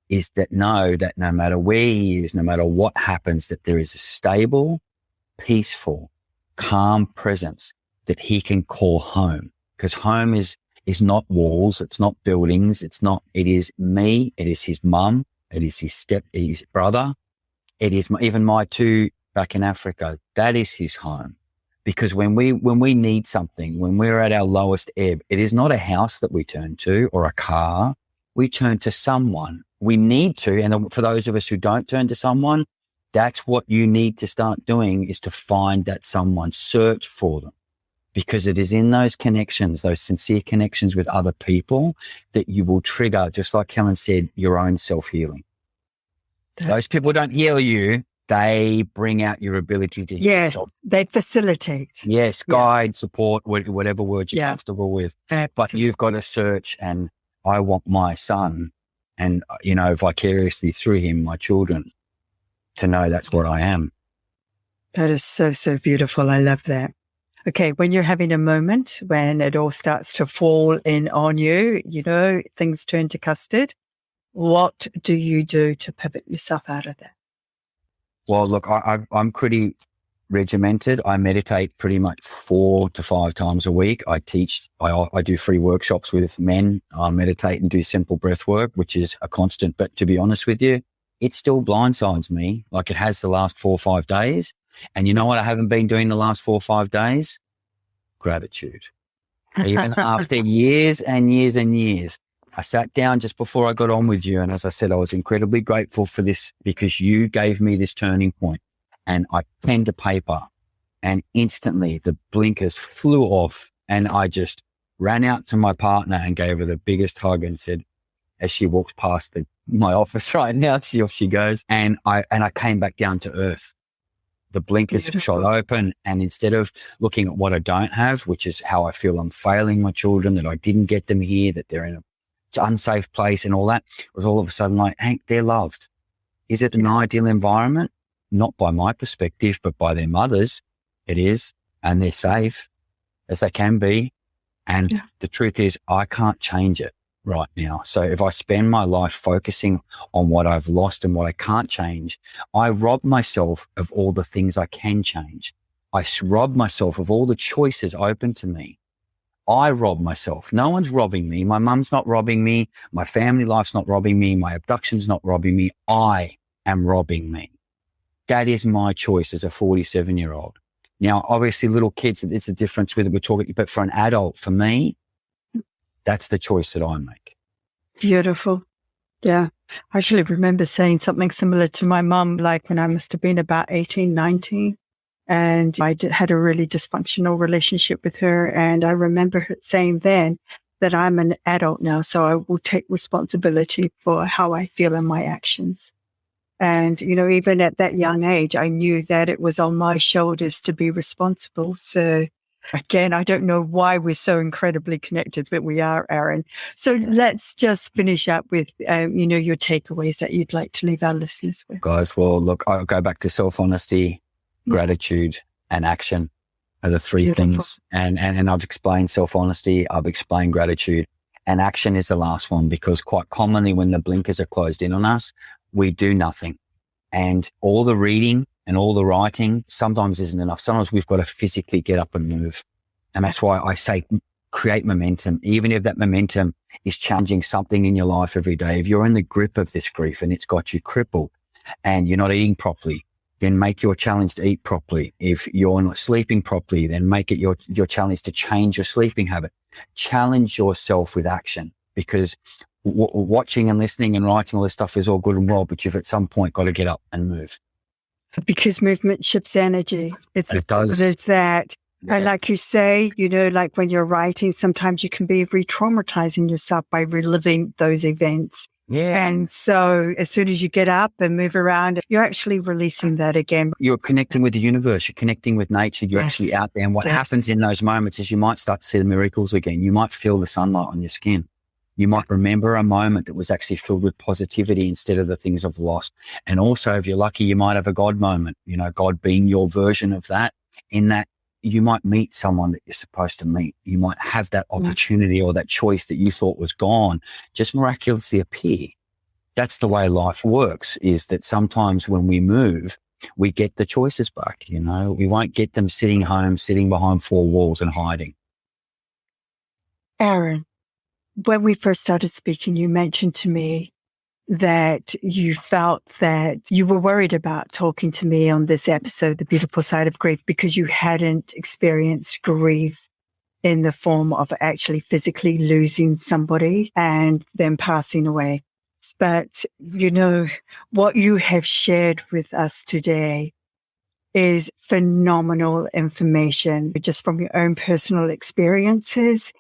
is that no matter where he is, no matter what happens, that there is a stable, peaceful, calm presence that he can call home. Because home is not walls. It's not buildings. It is me. It is his mum. It is his brother. It is even my two back in Africa. That is his home. Because when we need something, when we're at our lowest ebb, it is not a house that we turn to or a car. We turn to someone. We need to. And for those of us who don't turn to someone, that's what you need to start doing, is to find that someone, search for them, because it is in those connections, those sincere connections with other people, that you will trigger, just like Helen said, your own self-healing. Those people don't heal you. They bring out your ability to heal. Yes, they facilitate. Yes, guide, support, whatever word you're comfortable with. But you've got to search, and I want my son, and, vicariously through him, my children, to know that's what I am. That is so, so beautiful. I love that. Okay, when you're having a moment when it all starts to fall in on you, things turn to custard, what do you do to pivot yourself out of that? Well, look, I'm pretty regimented. I meditate pretty much 4 to 5 times a week. I teach, I do free workshops with men. I meditate and do simple breath work, which is a constant. But to be honest with you, it still blindsides me like it has the last 4 or 5 days. And you know what I haven't been doing the last 4 or 5 days? Gratitude. Even after years and years and years, I sat down just before I got on with you. And as I said, I was incredibly grateful for this, because you gave me this turning point. And I penned to paper, and instantly the blinkers flew off, and I just ran out to my partner and gave her the biggest hug and said, as she walks past my office right now, off she goes. And I came back down to earth. The blinkers shot open, and instead of looking at what I don't have, which is how I feel I'm failing my children, that I didn't get them here, that they're in an unsafe place and all that, it was all of a sudden like, Hank, they're loved. Is it an ideal environment? Not by my perspective, but by their mothers, it is. And they're safe as they can be. And the truth is, I can't change it right now. So if I spend my life focusing on what I've lost and what I can't change, I rob myself of all the things I can change. I rob myself of all the choices open to me. I rob myself. No one's robbing me. My mum's not robbing me. My family life's not robbing me. My abduction's not robbing me. I am robbing me. That is my choice as a 47-year-old. Now, obviously, little kids, it's a difference whether we're talking, but for an adult, for me, that's the choice that I make. Beautiful. Yeah. I actually remember saying something similar to my mum, like when I must have been about 18, 19. And I had a really dysfunctional relationship with her. And I remember her saying then that I'm an adult now, so I will take responsibility for how I feel and my actions. And, even at that young age, I knew that it was on my shoulders to be responsible. So again, I don't know why we're so incredibly connected, but we are, Aaron. So let's just finish up with, your takeaways that you'd like to leave our listeners with. Guys, well, look, I'll go back to self-honesty, gratitude, and action are the 3 things. And I've explained self-honesty, I've explained gratitude, and action is the last one, because quite commonly when the blinkers are closed in on us, we do nothing. And all the reading and all the writing sometimes isn't enough. Sometimes we've got to physically get up and move. And that's why I say create momentum, even if that momentum is changing something in your life every day. If you're in the grip of this grief and it's got you crippled and you're not eating properly, then make your challenge to eat properly. If you're not sleeping properly, then make it your challenge to change your sleeping habit. Challenge yourself with action, because watching and listening and writing all this stuff is all good and well, but you've at some point got to get up and move. Because movement shifts energy. It does. There's that. Yeah. And like you say, like when you're writing, sometimes you can be re-traumatizing yourself by reliving those events. Yeah. And so as soon as you get up and move around, you're actually releasing that again. You're connecting with the universe. You're connecting with nature. You're actually out there. And what happens in those moments is you might start to see the miracles again. You might feel the sunlight on your skin. You might remember a moment that was actually filled with positivity instead of the things of loss. And also, if you're lucky, you might have a God moment, God being your version of that, in that you might meet someone that you're supposed to meet. You might have that opportunity or that choice that you thought was gone just miraculously appear. That's the way life works, is that sometimes when we move, we get the choices back. We won't get them sitting home, sitting behind 4 walls and hiding. Aaron, when we first started speaking, you mentioned to me that you felt that you were worried about talking to me on this episode, The Beautiful Side of Grief, because you hadn't experienced grief in the form of actually physically losing somebody and then passing away. But, what you have shared with us today is phenomenal information just from your own personal experiences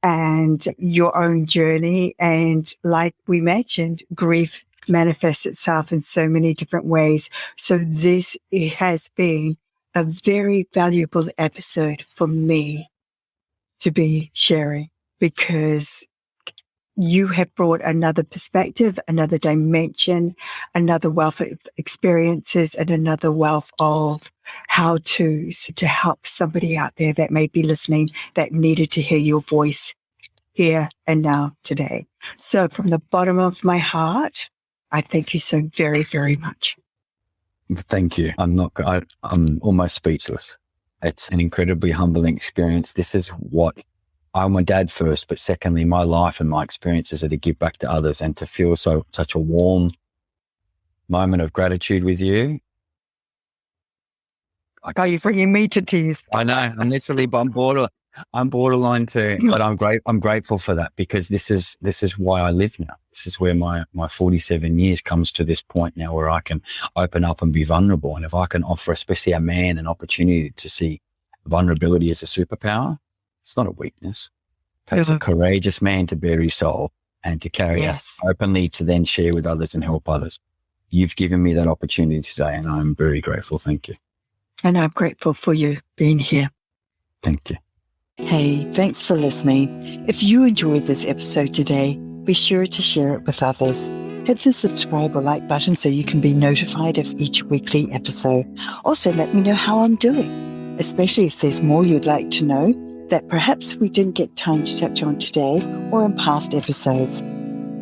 and your own journey. And like we mentioned, grief manifests itself in so many different ways. So it has been a very valuable episode for me to be sharing, because you have brought another perspective, another dimension, another wealth of experiences, and another wealth of how-tos to help somebody out there that may be listening that needed to hear your voice here and now today. So from the bottom of my heart, I thank you so very, very much. Thank you. I'm almost speechless. It's an incredibly humbling experience. This is what I'm a dad first, but secondly, my life and my experiences are to give back to others, and to feel such a warm moment of gratitude with you. You're bringing me to tears. I know. I'm borderline too, but I'm grateful for that, because this is why I live now. This is where my 47 years comes to this point now, where I can open up and be vulnerable. And if I can offer, especially a man, an opportunity to see vulnerability as a superpower, it's not a weakness. It takes a courageous man to bare his soul and to carry it openly, to then share with others and help others. You've given me that opportunity today, and I'm very grateful. Thank you. And I'm grateful for you being here. Thank you. Hey, thanks for listening. If you enjoyed this episode today, be sure to share it with others. Hit the subscribe or like button so you can be notified of each weekly episode. Also, let me know how I'm doing, especially if there's more you'd like to know that perhaps we didn't get time to touch on today or in past episodes.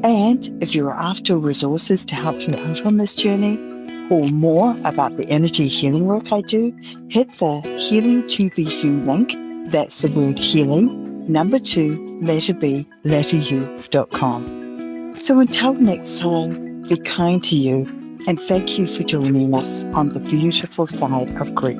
And if you're after resources to help you out on this journey, or more about the energy healing work I do, hit the Healing to Be You link. That's the word healing, 2, letter B, letter U.com. So until next time, be kind to you, and thank you for joining us on The Beautiful Side of Grief.